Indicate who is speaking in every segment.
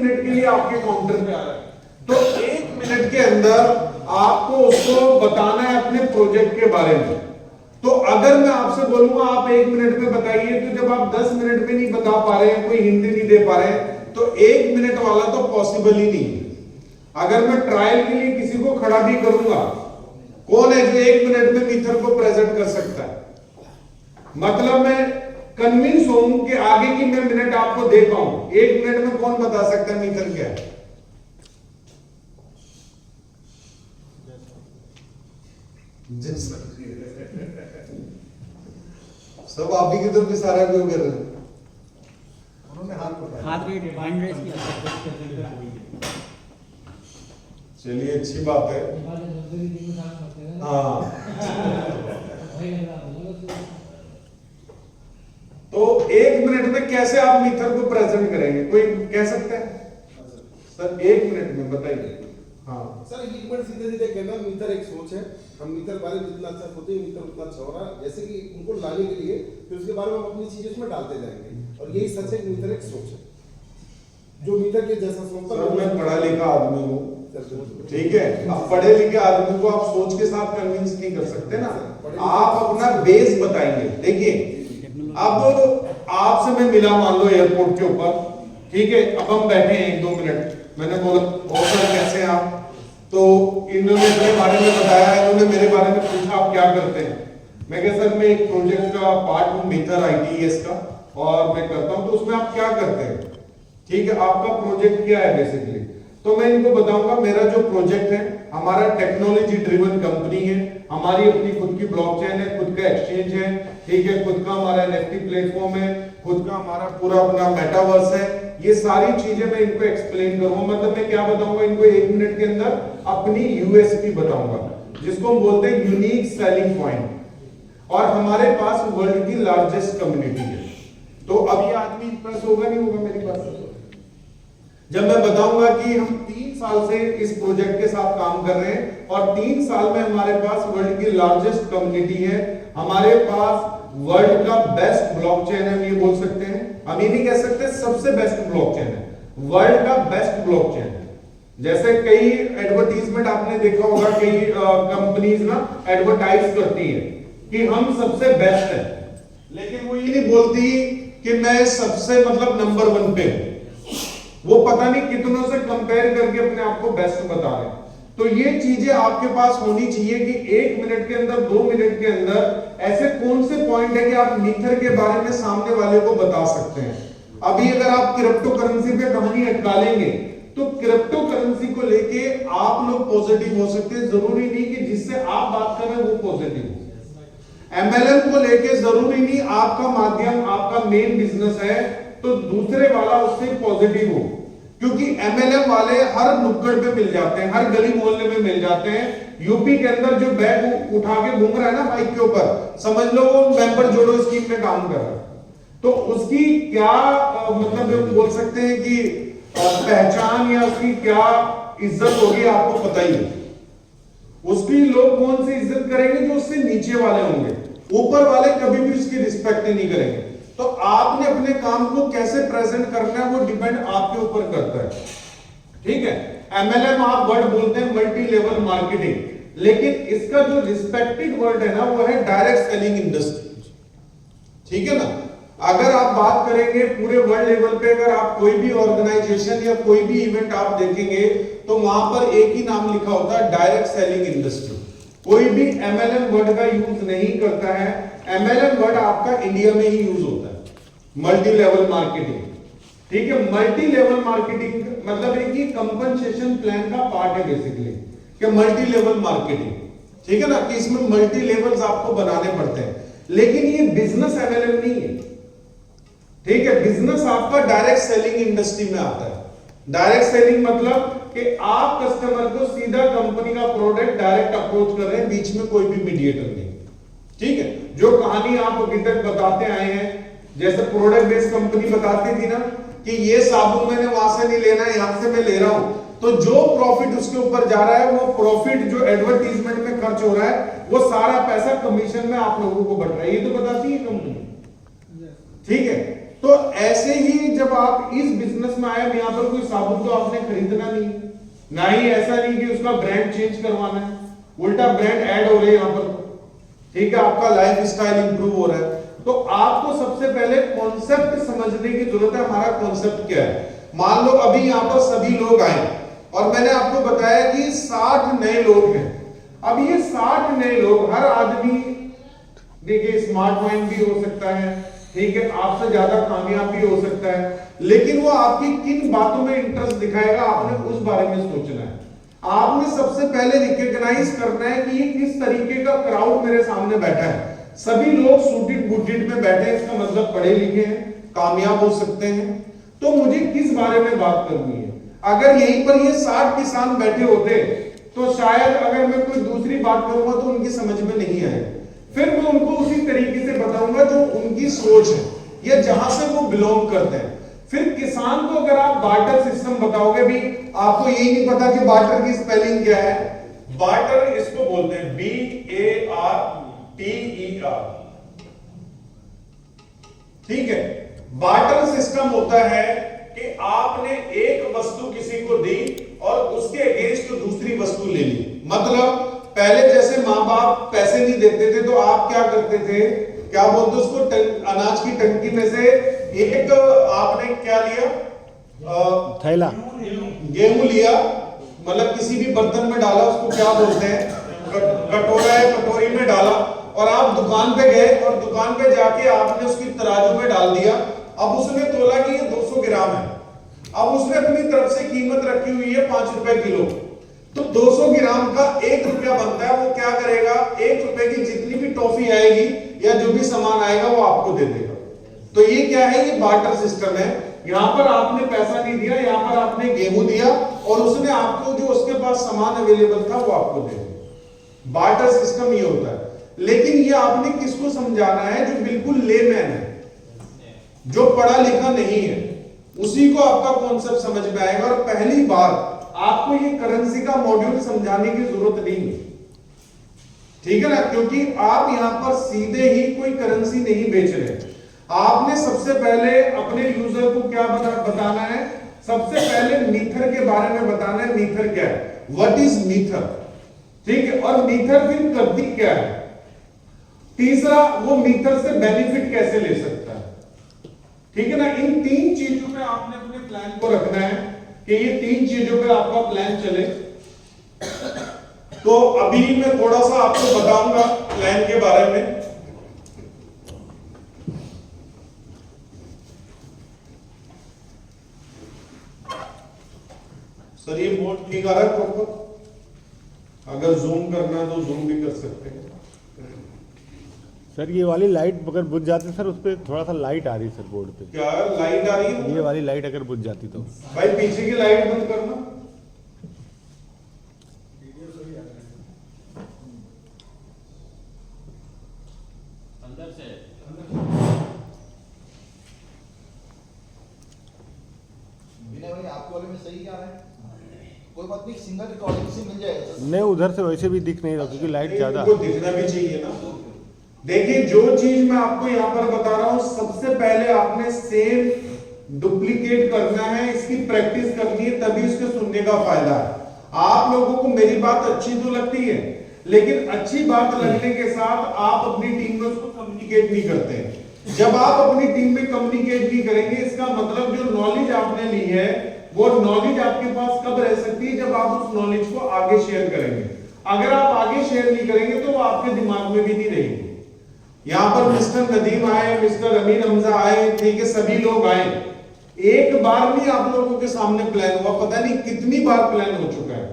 Speaker 1: Minute के लिए आपके काउंटर पे आ रहा है, तो 1 मिनट के अंदर आपको उसको बताना है अपने प्रोजेक्ट के बारे में। तो अगर मैं आपसे बोलूंगा आप 1 मिनट में बताइए, तो जब आप 10 मिनट में नहीं बता पा रहे हैं, कोई हिंट नहीं दे पा रहे हैं, तो 1 मिनट वाला तो पॉसिबल ही नहीं है। अगर मैं ट्रायल के लिए किसी को खड़ा भी करूंगा, कौन है जो 1 मिनट में मीथर को प्रेजेंट कर सकता है? मतलब मैं कन्विंस हूं कि आगे की मैं मिनट आपको दे पाऊं, 1 मिनट में कौन बता सकता है मीथर क्या है? सब आप ही की तरफ इशारा क्यों कर रहे हैं?
Speaker 2: उन्होंने हाथ
Speaker 3: हाथ किया।
Speaker 1: चलिए अच्छी बात है। हाँ, तो 1 मिनट में कैसे आप मीथर को प्रेजेंट करेंगे, कोई कह सकता है? सर 1 मिनट में बताइए। हाँ
Speaker 2: सर 1 मिनट सीधे सीधे कहना, मीटर एक सोच है, हम मीटर बारे में जितना अच्छा सोचे मीटर उतना अच्छा हो रहा है, जैसे कि उनको लाने के लिए फिर उसके बारे में हम अपनी चीजें उसमें डालते जाएंगे, और यही सच है, मीटर एक सोच है जो मीटर के जैसा सोचता है।
Speaker 1: मैं पढ़ा लिखा आदमी हूँ, ठीक है, अब पढ़े लिखे आदमी को आप सोच के साथ कन्विंस नहीं कर सकते ना, आप अपना बेस बताएंगे। देखिए अब आपसे मैं मिला मान लो एयरपोर्ट के ऊपर, ठीक है, अब हम बैठे हैं 1-2 मिनट, मैंने बोला और सर कैसे हैं आप, तो इन्होंने अपने बारे में बताया, इन्होंने मेरे बारे में पूछा आप क्या करते हैं, मैं कहा सर मैं एक प्रोजेक्ट का पार्ट हूँ मीथर ITES का, और मैं करता हूँ, तो उसमें आप क्या करते हैं, ठीक है, आपका प्रोजेक्ट क्या है बेसिकली। तो मैं इनको बताऊंगा मेरा जो प्रोजेक्ट है, हमारा टेक्नोलॉजी ड्रिवन कंपनी है, हमारी अपनी खुद की ब्लॉकचेन है, खुद का एक्सचेंज है, ठीक है, खुद का हमारा NFT प्लेटफॉर्म है, खुद का हमारा पूरा अपना मेटावर्स है, ये सारी चीजें मैं इनको एक्सप्लेन करूंगा। मतलब मैं क्या बताऊंगा इनको 1 मिनट के अंदर, अपनी USP बताऊंगा, जिसको हम बोलते हैं यूनिक सेलिंग पॉइंट, और हमारे पास वर्ल्ड की लार्जेस्ट कम्युनिटी है। तो अब ये आदमी इंप्रेस होगा नहीं होगा मेरी बात से? जब मैं बताऊंगा कि हम 3 साल से इस प्रोजेक्ट के साथ काम कर रहे हैं, और 3 साल में हमारे पास वर्ल्ड की लार्जेस्ट कम्युनिटी है, हमारे पास वर्ल्ड का बेस्ट ब्लॉकचेन है, हम ये बोल सकते हैं, हम ये नहीं कह सकते सबसे बेस्ट ब्लॉकचेन है, वर्ल्ड का बेस्ट ब्लॉकचेन है। जैसे कई एडवर्टीजमेंट आपने देखा होगा, कई कंपनीज ना एडवर्टाइज करती है कि हम सबसे बेस्ट है, लेकिन वो ये नहीं बोलती कि मैं सबसे मतलब नंबर 1 पे हूं, वो पता नहीं कितनों से कंपेयर करके अपने आप को बेस्ट बता रहे हैं। तो ये चीजें आपके पास होनी चाहिए कि 1 मिनट के अंदर, 2 मिनट के अंदर ऐसे कौन से पॉइंट है कि आप मीथर के बारे में सामने वाले को बता सकते हैं। अभी अगर आप क्रिप्टो करेंसी पे कहानी अटका लेंगे, तो क्रिप्टो करेंसी को लेके आप लोग पॉजिटिव हो सकते हैं, जरूरी नहीं कि जिससे आप बात कर रहे हैं वो पॉजिटिव हो। MLM को लेके जरूरी नहीं आपका माध्यम, आपका मेन बिजनेस है तो दूसरे वाला उससे पॉजिटिव हो, क्योंकि MLM वाले हर नुक्कड़ पे मिल जाते हैं, हर गली मोहल्ले में मिल जाते हैं। यूपी के अंदर जो बैग उठा के घूम रहा है ना बाइक के ऊपर, समझ लो वो मेंबर जोड़ो स्कीम में काम कर रहा है, तो उसकी क्या मतलब हम बोल सकते हैं कि पहचान या उसकी क्या इज्जत होगी आपको पता ही है। उसकी लोग कौन सी इज्जत करेंगे, जो उससे नीचे वाले होंगे, ऊपर वाले कभी भी उसकी रिस्पेक्ट नहीं करेंगे। तो आपने अपने काम को कैसे प्रेजेंट करना है वो डिपेंड आपके ऊपर करता है, ठीक है। MLM आप वर्ड बोलते हैं मल्टी लेवल मार्केटिंग, लेकिन इसका जो रिस्पेक्टेड वर्ड है ना वो है डायरेक्ट सेलिंग इंडस्ट्री, ठीक है ना। अगर आप बात करेंगे पूरे वर्ल्ड लेवल पे, अगर आप कोई भी ऑर्गेनाइजेशन या कोई भी इवेंट आप देखेंगे तो वहां पर एक ही नाम लिखा होता है, डायरेक्ट सेलिंग इंडस्ट्री। कोई भी MLM वर्ड का यूज नहीं करता है, MLM वर्ड आपका इंडिया में ही यूज होता है, मल्टी लेवल मार्केटिंग, ठीक है। मल्टी लेवल मार्केटिंग मतलब है कि कंपनसेशन प्लान का पार्ट है बेसिकली, कि मल्टी लेवल मार्केटिंग, ठीक है ना, कि इसमें मल्टी लेवल्स आपको बनाने पड़ते हैं, लेकिन ये बिजनेस MLM नहीं है, ठीक है। बिजनेस आपका डायरेक्ट सेलिंग इंडस्ट्री में आता है। डायरेक्ट सेलिंग मतलब कि आप कस्टमर को सीधा कंपनी का प्रोडक्ट डायरेक्ट अप्रोच कर रहे हैं, बीच में कोई भी मीडिएटर नहीं, ठीक है। जो कहानी आप अभी तक बताते आए हैं, जैसे प्रोडक्ट बेस्ड कंपनी बताती थी ना कि ये साबुन मैंने वहां से नहीं लेना है, यहां से मैं ले रहा हूं, तो जो प्रॉफिट उसके ऊपर जा रहा है, वो प्रॉफिट जो एडवर्टीजमेंट में खर्च हो रहा है, वो सारा पैसा कमीशन में आप लोगों को बढ़ रहा है, ये तो बताती है कंपनी, ठीक है। तो ऐसे ही जब आप इस बिजनेस में आए, यहाँ पर कोई साबुन तो आपने खरीदना नहीं, ना ही ऐसा नहीं कि उसका ब्रांड चेंज करवाना है, उल्टा ब्रांड ऐड हो रहे हैं यहाँ पर, ठीक है, आपका लाइफ स्टाइल इंप्रूव हो रहा है। तो आपको सबसे पहले कॉन्सेप्ट समझने की जरूरत है। हमारा कॉन्सेप्ट क्या है? मान लो अभी यहाँ पर सभी लोग आए और मैंने आपको बताया कि 60 नए लोग हैं। अब ये 60 नए लोग, हर आदमी देखिए स्मार्ट माइंड भी हो सकता है, ठीक है, आपसे ज्यादा कामयाब भी हो सकता है, लेकिन वो आपकी किन बातों में इंटरेस्ट दिखाएगा आपने उस बारे में सोचना है। आपने सबसे पहले रिकॉग्नाइज करना है कि ये किस तरीके का क्राउड मेरे सामने बैठा है। सभी लोग सूटेड बूटेड में बैठे हैं, इसका मतलब पढ़े लिखे हैं, कामयाब हो सकते हैं। तो मुझे किस बारे में बात करनी है? अगर यहीं पर ये 60 किसान बैठे होते तो शायद अगर मैं कोई दूसरी बात करूंगा तो उनकी समझ में नहीं आएगी। फिर मैं उनको उसी तरीके से बताऊंगा जो उनकी सोच है या जहां से वो बिलोंग करते हैं। फिर किसान को अगर आप बार्टर सिस्टम बताओगे, भी आपको यही नहीं पता कि बार्टर की स्पेलिंग क्या है। बार्टर इसको बोलते हैं BARTER, ठीक है। बार्टर सिस्टम होता है कि आपने एक वस्तु किसी को दी और उसके अगेंस्ट दूसरी वस्तु ले ली। मतलब पहले जैसे माँ बाप पैसे नहीं देते थे तो आप क्या करते थे, क्या बोलते उसको, अनाज की टंकी में से एक आपने क्या लिया,
Speaker 3: थैला
Speaker 1: गेहूं लिया, मतलब किसी भी बर्तन में डाला, उसको क्या बोलते हैं, कटोरा या कटोरी में डाला, और आप दुकान पे गए और दुकान पे जाके आपने उसकी तराजू में डाल दिया। अब उसने तोला कि ये 200 ग्राम है। अब उसने अपनी तरफ से कीमत रखी हुई है 5 रुपए किलो, तो 200 ग्राम का 1 रुपया बनता है। वो क्या करेगा, 1 रुपए की जितनी भी टॉफी आएगी या जो भी सामान आएगा वो आपको दे देगा। तो ये क्या है, ये बार्टर सिस्टम है। यहां पर आपने पैसा नहीं दिया, यहां पर आपने गेहूं दिया और उसने आपको जो उसके पास सामान अवेलेबल था वो आपको दे दिया। बार्टर सिस्टम ये होता है। लेकिन ये आपने किसको समझाना है, जो बिल्कुल लेमैन है, जो पढ़ा लिखा नहीं है, उसी को आपका कॉन्सेप्ट समझ में आएगा। और पहली बार आपको ये करेंसी का मॉड्यूल समझाने की जरूरत नहीं है, ठीक है ना, क्योंकि आप यहां पर सीधे ही कोई करेंसी नहीं बेच रहे। आपने सबसे पहले अपने यूजर को क्या बताना है, सबसे पहले मीथर के बारे में बताना है। मीथर क्या है, व्हाट इज मीथर, ठीक है, और मीथर फिर करती क्या है। तीसरा, वो मीथर से बेनिफिट कैसे ले सकता है, ठीक है ना। इन 3 चीजों पे आपने अपने प्लान को रखना है कि ये 3 चीजों पे आपका प्लान चले। तो अभी मैं थोड़ा सा आपको बताऊंगा प्लान के बारे में। सर ये बोर्ड ठीक आ रहा है प्रॉपर? अगर जूम करना है तो जूम भी कर सकते हैं।
Speaker 4: सर ये वाली लाइट अगर बुझ जाती सर, उस पर थोड़ा सा लाइट आ रही है सर बोर्ड पे।
Speaker 1: क्या लाइट आ रही है?
Speaker 4: ये वाली लाइट अगर बुझ जाती तो
Speaker 1: भाई पीछे की लाइट बंद करना।
Speaker 5: अंदर से
Speaker 6: विनय भाई आपके वाले में सही क्या है? कोई बात नहीं, सिंगल रिकॉर्डिंग से मिल जाएगा।
Speaker 4: नहीं, उधर से वैसे भी दिख नहीं रहा क्योंकि लाइट ज्यादा।
Speaker 1: इनको दिखना भी चाहिए ना। देखिए जो चीज मैं आपको यहाँ पर बता रहा हूँ, सबसे पहले आपने सेम डुप्लीकेट करना है, इसकी प्रैक्टिस करनी है, तभी इसके सुनने का फायदा है। आप लोगों को मेरी बात अच्छी तो लगती है, लेकिन अच्छी बात लगने के साथ आप अपनी टीम में उसको कम्युनिकेट नहीं करते हैं। जब आप अपनी टीम में कम्युनिकेट नहीं करेंगे, इसका मतलब जो नॉलेज आपने ली है वो नॉलेज आपके पास कब रह सकती है, जब आप उस नॉलेज को आगे शेयर करेंगे। अगर आप आगे शेयर नहीं करेंगे तो वो आपके दिमाग में भी नहीं रहेगी। यहाँ पर मिस्टर नदीम आए, मिस्टर अमीर हमजा आए, ठीक है, सभी लोग आए। एक बार नहीं आप लोगों के सामने प्लान हुआ, पता नहीं कितनी बार प्लान हो चुका है,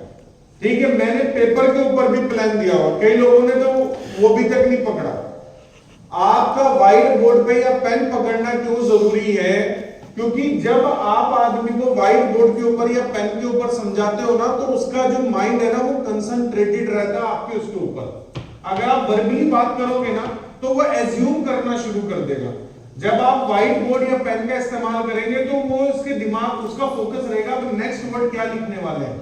Speaker 1: ठीक है। मैंने पेपर के ऊपर भी प्लान दिया हुआ, कई लोगों ने तो वो भी तक नहीं पकड़ा। आपका व्हाइट बोर्ड पे या पेन पकड़ना क्यों जरूरी है, क्योंकि जब आप आदमी को व्हाइट बोर्ड के ऊपर या पेन के ऊपर समझाते हो ना, तो उसका जो माइंड है ना वो कंसंट्रेटेड रहता है आपके उसके ऊपर। अगर आप वर्बली बात करोगे ना तो वो एज्यूम करना शुरू कर देगा। जब आप व्हाइट बोर्ड या पेन का इस्तेमाल करेंगे तो वो उसके दिमाग, उसका फोकस रहेगा तो नेक्स्ट वर्ड क्या लिखने वाले हैं,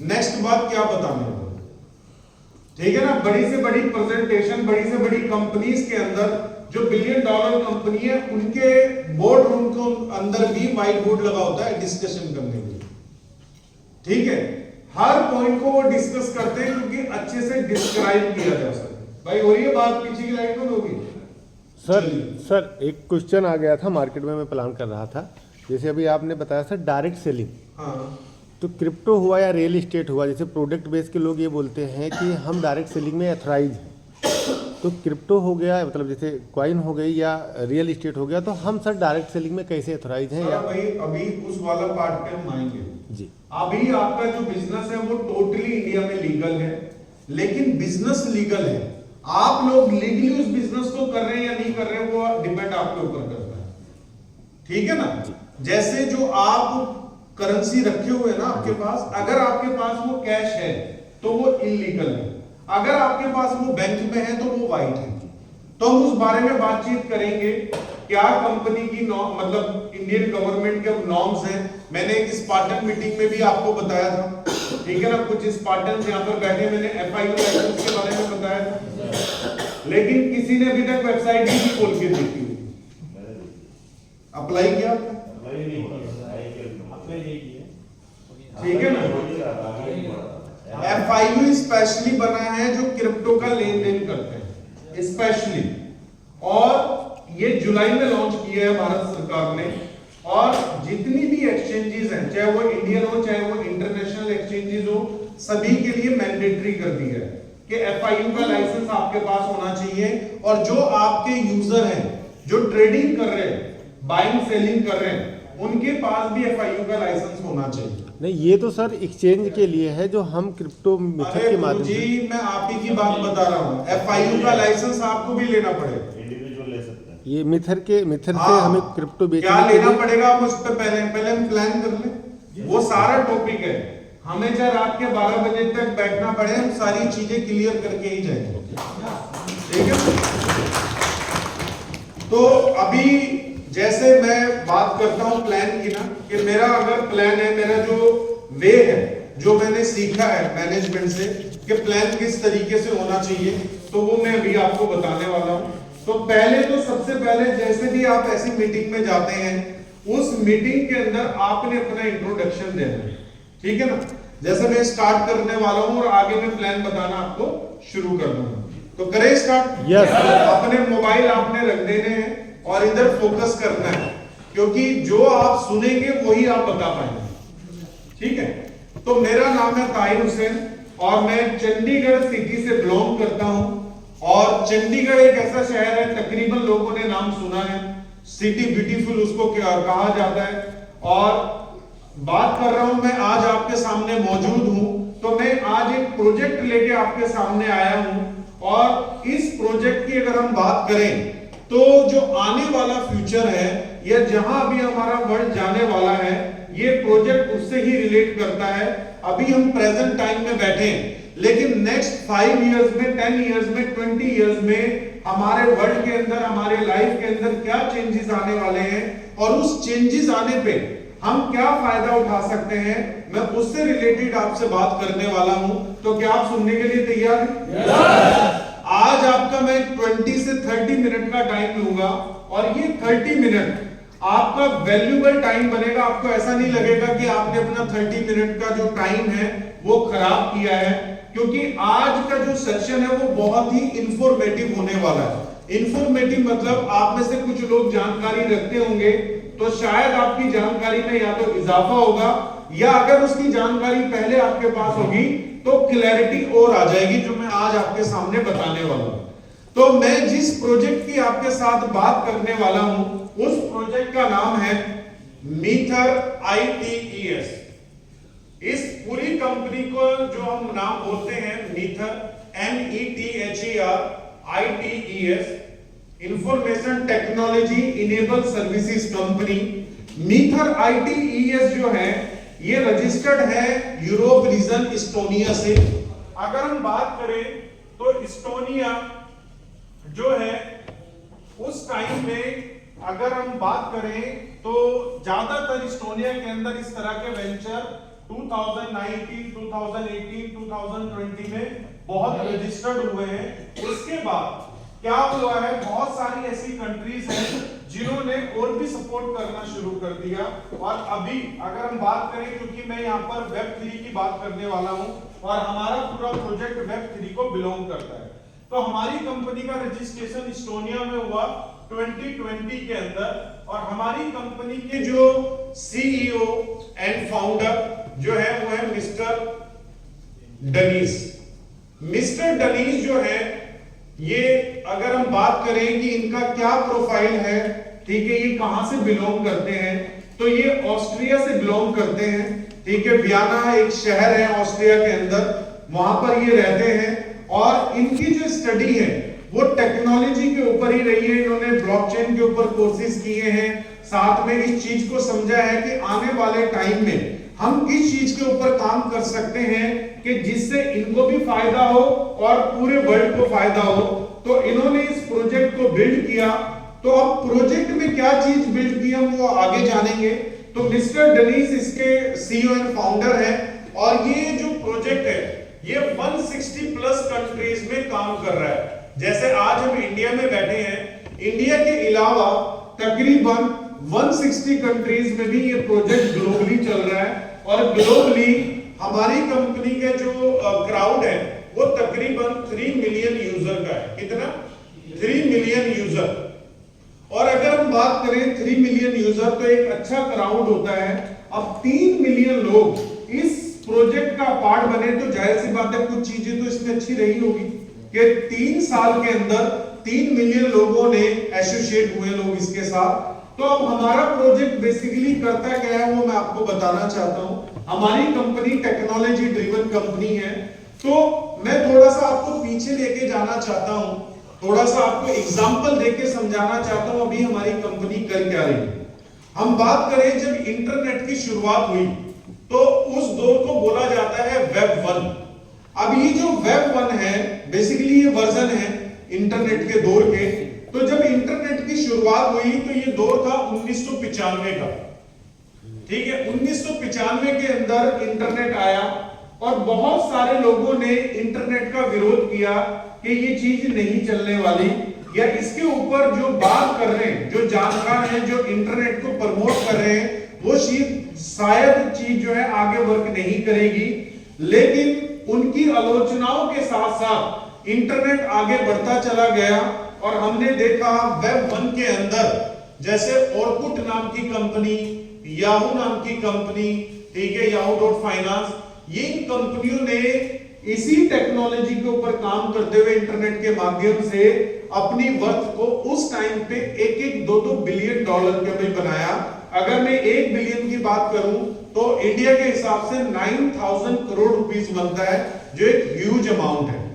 Speaker 1: नेक्स्ट बात क्या बताने वाले, ठीक है ना। बड़ी से बड़ी प्रेजेंटेशन, बड़ी से बड़ी कंपनीज के अंदर जो $1 बिलियन कंपनी है उनके बोर्ड रूम के अंदर भी व्हाइट बोर्ड लगा होता है डिस्कशन करने के लिए। ठीक है, हर पॉइंट को वो डिस्कस करते हैं क्योंकि अच्छे से डिस्क्राइब किया जा सके। भाई हो रही है बात, पीछे की लाइट बंद होगी।
Speaker 4: सर एक क्वेश्चन आ गया था मार्केट में, मैं प्लान कर रहा था, जैसे अभी आपने बताया सर डायरेक्ट सेलिंग,
Speaker 1: हाँ
Speaker 4: तो क्रिप्टो हुआ या रियल इस्टेट हुआ, जैसे प्रोडक्ट बेस के लोग ये बोलते हैं कि हम डायरेक्ट सेलिंग में अथराइज हैं, तो क्रिप्टो हो गया मतलब जैसे कॉइन हो गई या रियल इस्टेट हो गया, तो हम सर डायरेक्ट सेलिंग में कैसे अथराइज हैं? या
Speaker 1: भाई अभी उस वाला पार्ट पे हम आएंगे
Speaker 4: जी।
Speaker 1: अभी आपका जो बिजनेस है वो टोटली इंडिया में लीगल है, लेकिन बिजनेस लीगल है, आप लोग लीगली उस बिजनेस को कर रहे हैं या नहीं कर रहे हैं वो डिपेंड आपके ऊपर करता है। ठीक है ना, जैसे जो आप करेंसी रखे हुए हैं ना आपके पास, अगर आपके पास वो कैश है तो वो इलीगल है, अगर आपके पास वो बैंक में है तो वो वाइट है। तो हम उस बारे में बातचीत करेंगे, क्या कंपनी की मतलब इंडियन गवर्नमेंट के नॉर्म्स हैं। मैंने एक स्पार्टन मीटिंग में भी आपको बताया था, ठीक है ना, कुछ स्पार्टन यहाँ पर बैठे मैंने FIU लाइसेंस के बारे में बताया था, लेकिन किसी ने अभी तक वेबसाइट ही खोल के देखी हुई। अप्लाई किया ठीक है ना। FIU स्पेशली बना है जो क्रिप्टो का लेन देन करते हैं स्पेशली, और ये जुलाई में लॉन्च किया है भारत सरकार ने, और जितनी भी एक्सचेंजेस हैं, चाहे वो इंडियन हो चाहे वो इंटरनेशनल एक्सचेंजेस हो, सभी के लिए मैंडेटरी कर दिया है कि FIU का लाइसेंस आपके पास होना चाहिए। और जो आपके यूजर हैं जो ट्रेडिंग कर रहे हैं, बाइंग सेलिंग कर रहे हैं, उनके पास भी FIU का लाइसेंस होना चाहिए।
Speaker 4: नहीं, ये तो सर एक्सचेंज के लिए है जो हम क्रिप्टो मेथड के माध्यम से।
Speaker 1: जी मैं आप ही की बात बता रहा हूँ, FIU का लाइसेंस आपको भी लेना पड़ेगा,
Speaker 3: इंडिविजुअल ले सकते हैं।
Speaker 4: ये मेथड से हमें क्रिप्टो बेचने
Speaker 1: क्या
Speaker 4: के
Speaker 1: लेना
Speaker 4: लिए
Speaker 1: पड़ेगा हम उस पर पहले हम प्लान कर ले, वो सारा टॉपिक है, हमें चाहे रात के 12 बजे तक बैठना पड़े, हम सारी चीजें क्लियर करके ही जाएंगे। ठीक है, तो अभी जैसे मैं बात करता हूं प्लान की ना, कि मेरा अगर प्लान है, मेरा जो वे है, जो मैंने सीखा है मैनेजमेंट से कि प्लान किस तरीके से होना चाहिए, तो वो मैं अभी आपको बताने वाला हूं। तो पहले तो सबसे पहले जैसे भी आप ऐसी मीटिंग में जाते हैं, उस मीटिंग के अंदर आपने अपना इंट्रोडक्शन देना है। ठीक है ना, जैसे मैं स्टार्ट करने वाला हूं और आगे मैं प्लान बताना आपको शुरू कर दूंगा, तो करें स्टार्ट।
Speaker 4: यस।
Speaker 1: अपने मोबाइल आपने रख देने हैं और इधर फोकस करना है, क्योंकि जो आप सुनेंगे वही आप बता पाएंगे। ठीक है, तो मेरा नाम है ताहिर हुसैन और मैं चंडीगढ़ सिटी से बिलोंग करता हूं, और चंडीगढ़ एक ऐसा शहर है, तकरीबन लोगों ने नाम सुना है, सिटी ब्यूटीफुल उसको कहा जाता है, और बात कर रहा हूं मैं आज आपके सामने मौजूद हूं, तो मैं आज एक प्रोजेक्ट लेके आपके सामने आया हूं, और इस प्रोजेक्ट की अगर हम बात करें तो जो आने वाला फ्यूचर है या जहां अभी हमारा वर्ल्ड जाने वाला है, ये प्रोजेक्ट उससे ही रिलेट करता है। अभी हम प्रेजेंट टाइम में बैठे हैं, लेकिन नेक्स्ट 5 इयर्स में, 10 इयर्स में, 20 इयर्स में हमारे वर्ल्ड के अंदर, हमारे लाइफ के अंदर क्या चेंजेस आने वाले हैं, और उस चेंजेस आने पे हम क्या फायदा उठा सकते हैं, मैं उससे रिलेटेड आपसे बात करने वाला हूं। तो क्या आप सुनने के लिए तैयार हैं? आज आपका मैं 20 से 30 मिनट का टाइम लूंगा, और ये 30 मिनट आपका वैल्यूएबल टाइम बनेगा। आपको ऐसा नहीं लगेगा कि आपने अपना 30 मिनट का जो टाइम है वो खराब किया है, क्योंकि आज का जो सेशन है वो बहुत ही इंफॉर्मेटिव होने वाला है। इंफॉर्मेटिव मतलब आप में से कुछ लोग जानकारी रखते होंगे, तो शायद आपकी जानकारी में या तो इजाफा होगा, या अगर उसकी जानकारी पहले आपके पास होगी तो क्लैरिटी और आ जाएगी, जो मैं आज आपके सामने बताने वाला हूं। तो मैं जिस प्रोजेक्ट की आपके साथ बात करने वाला हूं, उस प्रोजेक्ट का नाम है मीथर ITES। इस पूरी कंपनी को जो हम नाम बोलते हैं Mether, METHER ITES, information technology enable services company. Mether ITES जो है ये रजिस्टर्ड है यूरोप रीजन इस्टोनिया से। अगर हम बात करें तो इस्टोनिया जो है उस टाइम में, अगर हम बात करें तो ज्यादातर इस्टोनिया के अंदर इस तरह के वेंचर 2019, 2018, 2020 में बहुत रजिस्टर्ड हुए हैं। उसके बाद क्या हुआ है, बहुत सारी ऐसी कंट्रीज हैं जिन्होंने और भी सपोर्ट करना शुरू कर दिया। और अभी अगर हम बात करें, क्योंकि मैं यहाँ पर वेब 3 की बात करने वाला हूँ और हमारा पूरा प्रोजेक्ट वेब 3 को बिलोंग करता है, तो हमारी कंपनी का रजिस्ट्रेशन इस्टोनिया में हुआ 2020 के अंदर। और हमारी कंपनी के जो सीईओ एंड फाउंडर जो है वो है मिस्टर डनीज। मिस्टर डनीज जो है, ये अगर हम बात करें कि इनका क्या प्रोफाइल है, ठीक है, ये कहां से बिलोंग करते हैं, तो ये ऑस्ट्रिया से बिलोंग करते हैं, ठीक है। वियना एक शहर है ऑस्ट्रिया के अंदर, वहां पर ये रहते हैं। और इनकी जो स्टडी है वो टेक्नोलॉजी के ऊपर ही रही है। इन्होंने ब्लॉकचेन के ऊपर कोर्सेज किए हैं, साथ में इस चीज को समझा है कि आने वाले टाइम में हम किस चीज के ऊपर काम कर सकते हैं कि जिससे इनको भी फायदा हो और पूरे वर्ल्ड को फायदा हो। तो इन्होंने इस प्रोजेक्ट को बिल्ड किया। तो अब प्रोजेक्ट में क्या चीज बिल्ड की हम वो आगे जानेंगे। तो मिस्टर डनीज इसके सीईओ एंड फाउंडर है। और ये जो प्रोजेक्ट है ये 160 प्लस कंट्रीज में काम कर रहा है। जैसे आज हम इंडिया में बैठे हैं, इंडिया के अलावा तकरीबन 160 कंट्रीज में भी ये प्रोजेक्ट ग्लोबली चल रहा है। और ग्लोबली हमारी कंपनी के जो क्राउड है वो तकरीबन 3 मिलियन यूजर का है। कितना? 3 मिलियन यूजर। और अगर हम बात करें 3 मिलियन यूजर तो एक अच्छा क्राउड होता है। अब 3 मिलियन लोग इस प्रोजेक्ट का पार्ट बने तो जाहिर सी बात है कुछ चीजें तो इसमें अच्छी रही होगी कि 3 साल के अंदर 3 मिलियन लोगों ने एसोसिएट हुए लोग इसके साथ। तो अब हमारा प्रोजेक्ट बेसिकली करता क्या है वो मैं आपको बताना चाहता हूं। हमारी कंपनी टेक्नोलॉजी ड्रिवन कंपनी है। तो मैं थोड़ा सा आपको पीछे लेके जाना चाहता हूं, थोड़ा सा आपको एग्जांपल देके समझाना चाहता हूं अभी हमारी कंपनी कर क्या रही है। हम बात करें जब इंटरनेट की शुरुआत हुई तो उस दौर को बोला जाता है वेब 1। अब ये जो वेब 1 है बेसिकली ये वर्जन है इंटरनेट के दौर के। तो जब इंटरनेट की शुरुआत हुई तो ये दौर था 1995 का, ठीक है। 1995 के अंदर इंटरनेट आया और बहुत सारे लोगों ने इंटरनेट का विरोध किया कि ये चीज नहीं चलने वाली, या इसके ऊपर जो बात कर रहे हैं, जो जानकार हैं, जो इंटरनेट को प्रमोट कर रहे हैं, वो शायद चीज जो है आगे वर्क नहीं करेगी। लेकिन उनकी आलोचनाओं के साथ साथ इंटरनेट आगे बढ़ता चला गया। और हमने देखा वेब 1 के अंदर जैसे ऑरकुट नाम की कंपनी, याहू नाम की कंपनी, ठीक है, yahoo.finance, ये कंपनियों ने इसी टेक्नोलॉजी के ऊपर काम करते हुए इंटरनेट के माध्यम से अपनी वर्थ को उस टाइम पे 1-2 बिलियन डॉलर के में बनाया। अगर मैं 1 बिलियन की बात करूं तो इंडिया के हिसाब से 9000 करोड़ रुपीस बनता है, जो एक ह्यूज अमाउंट है।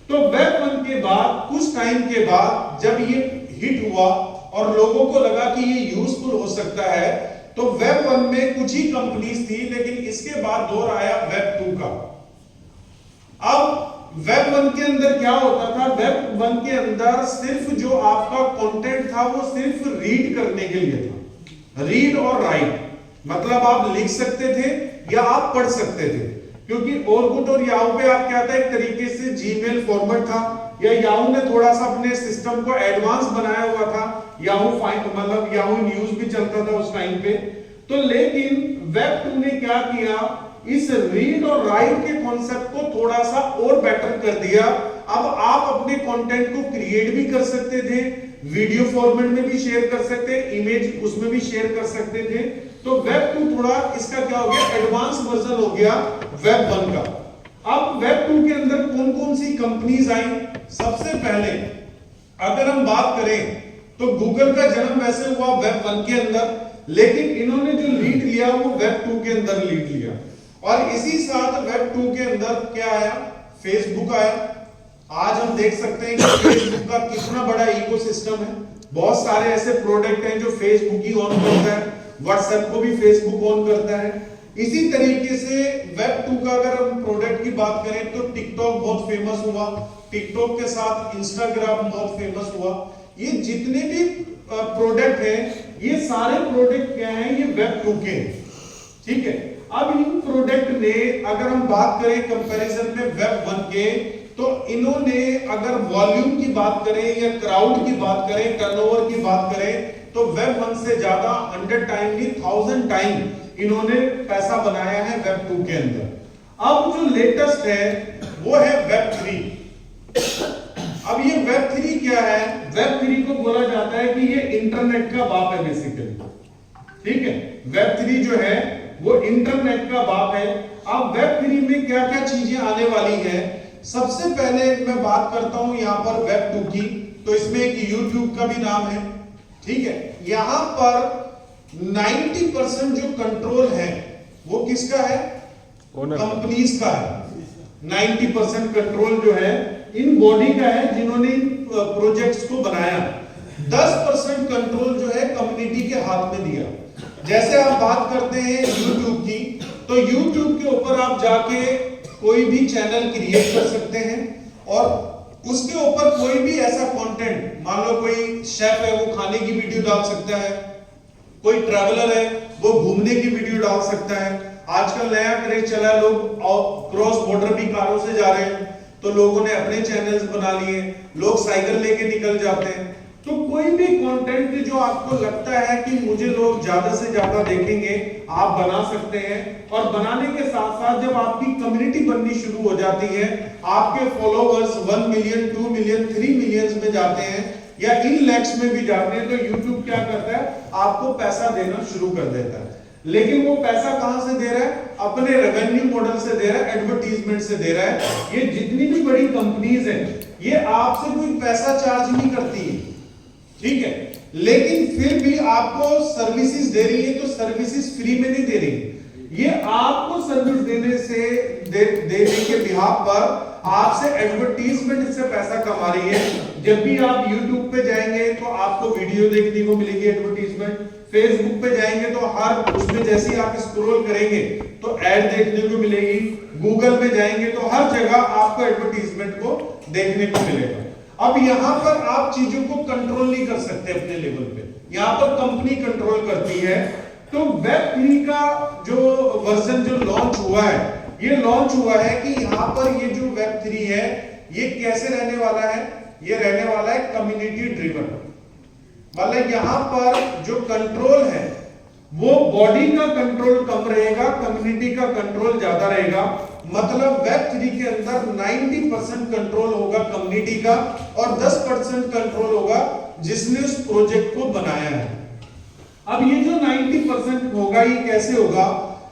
Speaker 1: तो वेब 1 के बाद कुछ टाइम के बाद जब ये हिट हुआ और लोगों को लगा कि ये यूजफुल हो सकता है, तो वेब 1 में कुछ ही कंपनीज थी। लेकिन इसके बाद दौर आया वेब 2 का। अब वेब 1 के अंदर क्या होता था, वेब 1 के अंदर सिर्फ जो आपका कंटेंट था वो सिर्फ रीड करने के लिए था, रीड और राइट, मतलब आप लिख सकते थे या आप पढ़ सकते थे। क्योंकि ऑरकुट और याहू पे आप क्या था, एक तरीके से जीमेल फॉर्मेट था, या याहू ने थोड़ा सा अपने सिस्टम को एडवांस बनाया हुआ था। याहू मतलब याहू न्यूज भी चलता था उस टाइम पे। तो लेकिन वेब 2 ने क्या किया, इस रीड और राइट के कॉन्सेप्ट को थोड़ा सा और बेटर कर दिया। अब आप अपने कंटेंट को क्रिएट भी कर सकते थे, वीडियो फॉर्मेट में भी शेयर कर सकते, इमेज उसमें भी शेयर कर सकते थे। तो वेब 2 थोड़ा इसका क्या हो गया, एडवांस वर्जन हो गया वेब 1 का। अब वेब 2 के अंदर कौन कौन सी कंपनीज आई। सबसे पहले अगर हम बात करें तो गूगल का जन्म वैसे हुआ वेब 1 के अंदर, लेकिन इन्होंने जो लीड लिया वो वेब 2 के अंदर लीड लिया। और इसी साथ वेब 2 के अंदर क्या आया, फेसबुक आया। आज हम देख सकते हैं कि फेसबुक का कितना बड़ा इकोसिस्टम है। बहुत सारे ऐसे प्रोडक्ट हैं जो फेसबुक ही ऑन करता है, व्हाट्सएप को भी फेसबुक ऑन करता है। इसी तरीके से वेब 2 का अगर हम प्रोडक्ट की बात करें तो टिकटॉक बहुत फेमस हुआ, टिकटॉक के साथ इंस्टाग्राम बहुत फेमस हुआ। ये जितने भी प्रोडक्ट हैं ये सारे प्रोडक्ट क्या हैं, ये वेब 2 के हैं, ठीक है। अब इन प्रोडक्ट ने अगर हम बात करें कंपैरिजन में वेब 1 के, तो इन्होंने अगर वॉल्यूम की बात करें या क्राउड की बात करें, टर्नओवर की बात करें, तो वेब 1 से ज्यादा 100 टाइम नहीं 1000 टाइम इन्होंने पैसा बनाया है वेब 2 के अंदर। अब जो लेटेस्ट है वो है वेब 3। अब ये वेब 3 क्या है? वेब 3 को बोला जाता है कि ये इंटरनेट का बाप है बेसिकली, ठीक है। वेब 3 जो है वो इंटरनेट का बाप है। अब वेब 3 में क्या क्या चीजें आने वाली है? सबसे पहले मैं बात करता हूं यहां पर वेब 2 की, तो इसमें एक YouTube का भी नाम है, ठीक है। यहां पर 90% जो कंट्रोल है वो किसका है? कंपनीज का है। 90% कंट्रोल जो है इन बॉडी का है जिन्होंने इन प्रोजेक्ट्स को बनाया। 10% कंट्रोल जो है कम्युनिटी के हाथ में दिया। जैसे आप बात करते हैं YouTube की, तो YouTube के ऊपर आप जाके कोई भी चैनल क्रिएट कर सकते हैं और उसके ऊपर कोई भी ऐसा कंटेंट, मान लो कोई शेफ है वो खाने की वीडियो डाल सकता है, कोई ट्रैवलर है वो घूमने की वीडियो डाल सकता है। आजकल नया क्रेज चला है, लोग क्रॉस बॉर्डर भी कारों से जा रहे हैं, तो लोगों ने अपने चैनल्स बना लिए, लोग साइकिल लेके निकल जाते हैं। तो कोई भी कंटेंट जो आपको लगता है कि मुझे लोग ज्यादा से ज्यादा देखेंगे, आप बना सकते हैं। और बनाने के साथ साथ जब आपकी कम्युनिटी बननी शुरू हो जाती है, आपके फॉलोवर्स 1 मिलियन 2 मिलियन 3 मिलियंस में जाते हैं या इन लैक्स में भी जाते हैं, तो YouTube क्या करता है? आपको पैसा देना शुरू कर देता है। लेकिन वो पैसा कहां से दे रहा है? अपने रेवेन्यू मॉडल से दे रहा है, एडवर्टीजमेंट से दे रहा है। ये जितनी भी बड़ी कंपनीज हैं, ये आपसे कोई पैसा चार्ज नहीं करती है, ठीक है, लेकिन फिर भी आपको सर्विसेज दे रही है, तो सर्विसेज फ्री में नहीं दे रही। ये आपको सर्विस देने के बिहाफ पर आपसे एडवर्टीजमेंट से पैसा कमा रही है। जब भी आप YouTube पे जाएंगे तो आपको वीडियो देखने को मिलेगी एडवर्टीजमेंट, फेसबुक पे जाएंगे तो हर उसमें जैसे ही आप स्क्रॉल करेंगे तो ऐड देखने को मिलेगी, गूगल में जाएंगे तो हर जगह आपको एडवर्टीजमेंट को देखने को मिलेगा। अब यहां पर आप चीजों को कंट्रोल नहीं कर सकते अपने लेवल पे, यहां पर कंपनी कंट्रोल करती है। तो वेब 3 का जो वर्जन जो लॉन्च हुआ है, ये लॉन्च हुआ है कि यहां पर ये जो वेब 3 है ये कैसे रहने वाला है? ये रहने वाला है कम्युनिटी ड्रिवन। मतलब यहां पर जो कंट्रोल है वो बॉडी का कंट्रोल कम रहेगा, कम्युनिटी का कंट्रोल ज्यादा रहेगा। मतलब वेब 3 के अंदर 90% कंट्रोल होगा कम्युनिटी का और 10% कंट्रोल होगा जिसने उस प्रोजेक्ट को बनाया है। अब ये जो 90% होगा ये कैसे होगा?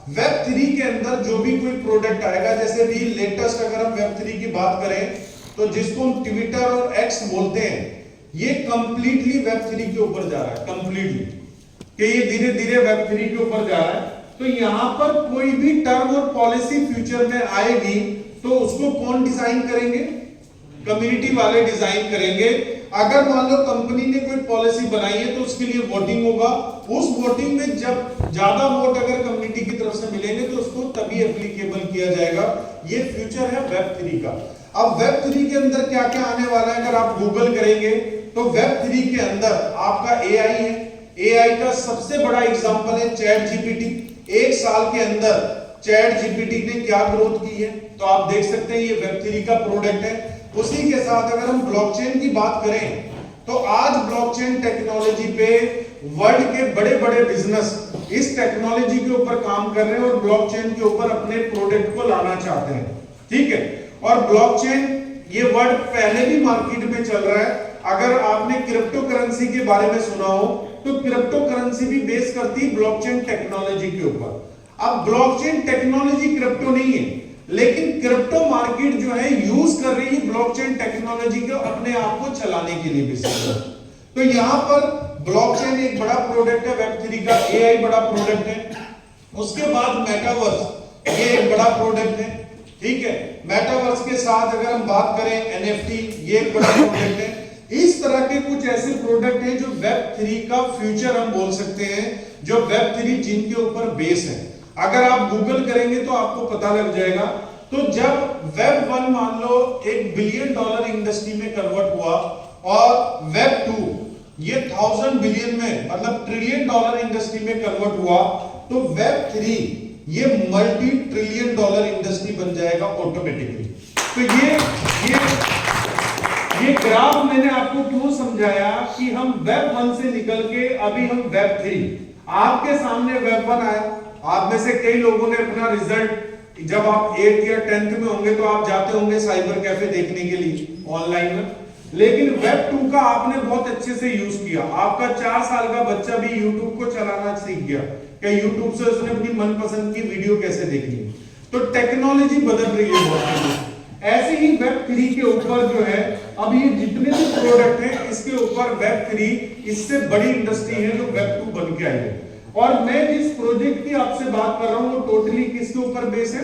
Speaker 1: वेब 3 के अंदर जो भी कोई प्रोडक्ट आएगा, जैसे भी लेटेस्ट अगर हम वेब 3 की बात करें तो जिसको हम ट्विटर और एक्स बोलते हैं, ये कंप्लीटली वेब 3 के ऊपर जा रहा है, कंप्लीटली, कि ये धीरे धीरे वेब 3 के ऊपर जा रहा है। तो यहां पर कोई भी टर्म और पॉलिसी फ्यूचर में आएगी तो उसको कौन डिजाइन करेंगे? कम्युनिटी वाले डिजाइन करेंगे। अगर मान लो कंपनी ने कोई पॉलिसी बनाई है तो उसके लिए वोटिंग होगा, उस वोटिंग में जब ज्यादा वोट अगर कम्युनिटी की तरफ से मिलेंगे तो उसको तभी एप्लीकेबल किया जाएगा। ये फ्यूचर है वेब 3 का। अब वेब 3 के अंदर क्या क्या आने वाला है? अगर आप गूगल करेंगे तो वेब 3 के अंदर आपका AI है। AI का सबसे बड़ा एग्जांपल है चैट जीपीटी। 1 साल के अंदर चैट जीपीटी ने क्या ग्रोथ की है, तो आप देख सकते हैं ये वेब 3 का प्रोडक्ट है। उसी के साथ अगर हम ब्लॉकचेन की बात करें तो आज ब्लॉकचेन टेक्नोलॉजी पे वर्ल्ड के बड़े बड़े बिजनेस इस टेक्नोलॉजी के ऊपर काम कर रहे हैं और ब्लॉकचेन के ऊपर अपने प्रोडक्ट को लाना चाहते हैं, ठीक है। और ब्लॉकचेन ये वर्ड पहले भी मार्केट में चल रहा है। अगर आपने क्रिप्टो करेंसी के बारे में सुना हो तो क्रिप्टो करेंसी भी बेस करती है ब्लॉकचेन टेक्नोलॉजी के ऊपर। अब ब्लॉकचेन टेक्नोलॉजी क्रिप्टो नहीं है, लेकिन क्रिप्टो मार्केट जो है यूज कर रही है ब्लॉकचेन टेक्नोलॉजी को अपने आप को चलाने के लिए बेसिकली। तो यहां पर ब्लॉकचेन एक बड़ा प्रोडक्ट है वेब 3 का, AI बड़ा प्रोडक्ट है। उसके बाद मेटावर्स ये एक बड़ा प्रोडक्ट है, ठीक है। मेटावर्स के साथ अगर हम बात करें NFT ये एक बड़ा प्रोडक्ट है। इस तरह के कुछ ऐसे प्रोडक्ट हैं जो वेब 3 का फ्यूचर हम बोल सकते हैं, जो वेब 3 जिनके ऊपर बेस है। अगर आप गूगल करेंगे तो आपको पता लग जाएगा। तो जब वेब 1 मान लो $1 बिलियन इंडस्ट्री में कन्वर्ट हुआ और वेब 2 ये 1000 बिलियन में मतलब $1 ट्रिलियन इंडस्ट्री में कन्वर्ट हुआ, तो वेब 3 ये $multi-trillion इंडस्ट्री बन जाएगा ऑटोमेटिकली। तो ये ग्राफ मैंने आपको क्यों समझाया कि हम वेब 1 से निकल के अभी हम वेब 3, आपके सामने वेब 1 आया। आप में से कई लोगों ने अपना रिजल्ट जब आप 8th या 10th में होंगे तो आप जाते होंगे साइबर कैफे देखने के लिए ऑनलाइन में, लेकिन वेब 2 का आपने बहुत अच्छे से यूज किया। आपका 4 साल का बच्चा भी YouTube को चलाना सीख गया कि YouTube से उसने अपनी मनपसंद की वीडियो कैसे देखनी है। तो टेक्नोलॉजी बदल रही है बहुत। ऐसे ही वेब 3 के ऊपर जो है अब ये जितने भी प्रोडक्ट हैं इसके ऊपर वेब 3 इससे बड़ी इंडस्ट्री है जो वेब 2 बन के आई है। और मैं जिस प्रोजेक्ट की आपसे बात कर रहा हूं वो टोटली किसके ऊपर बेस है?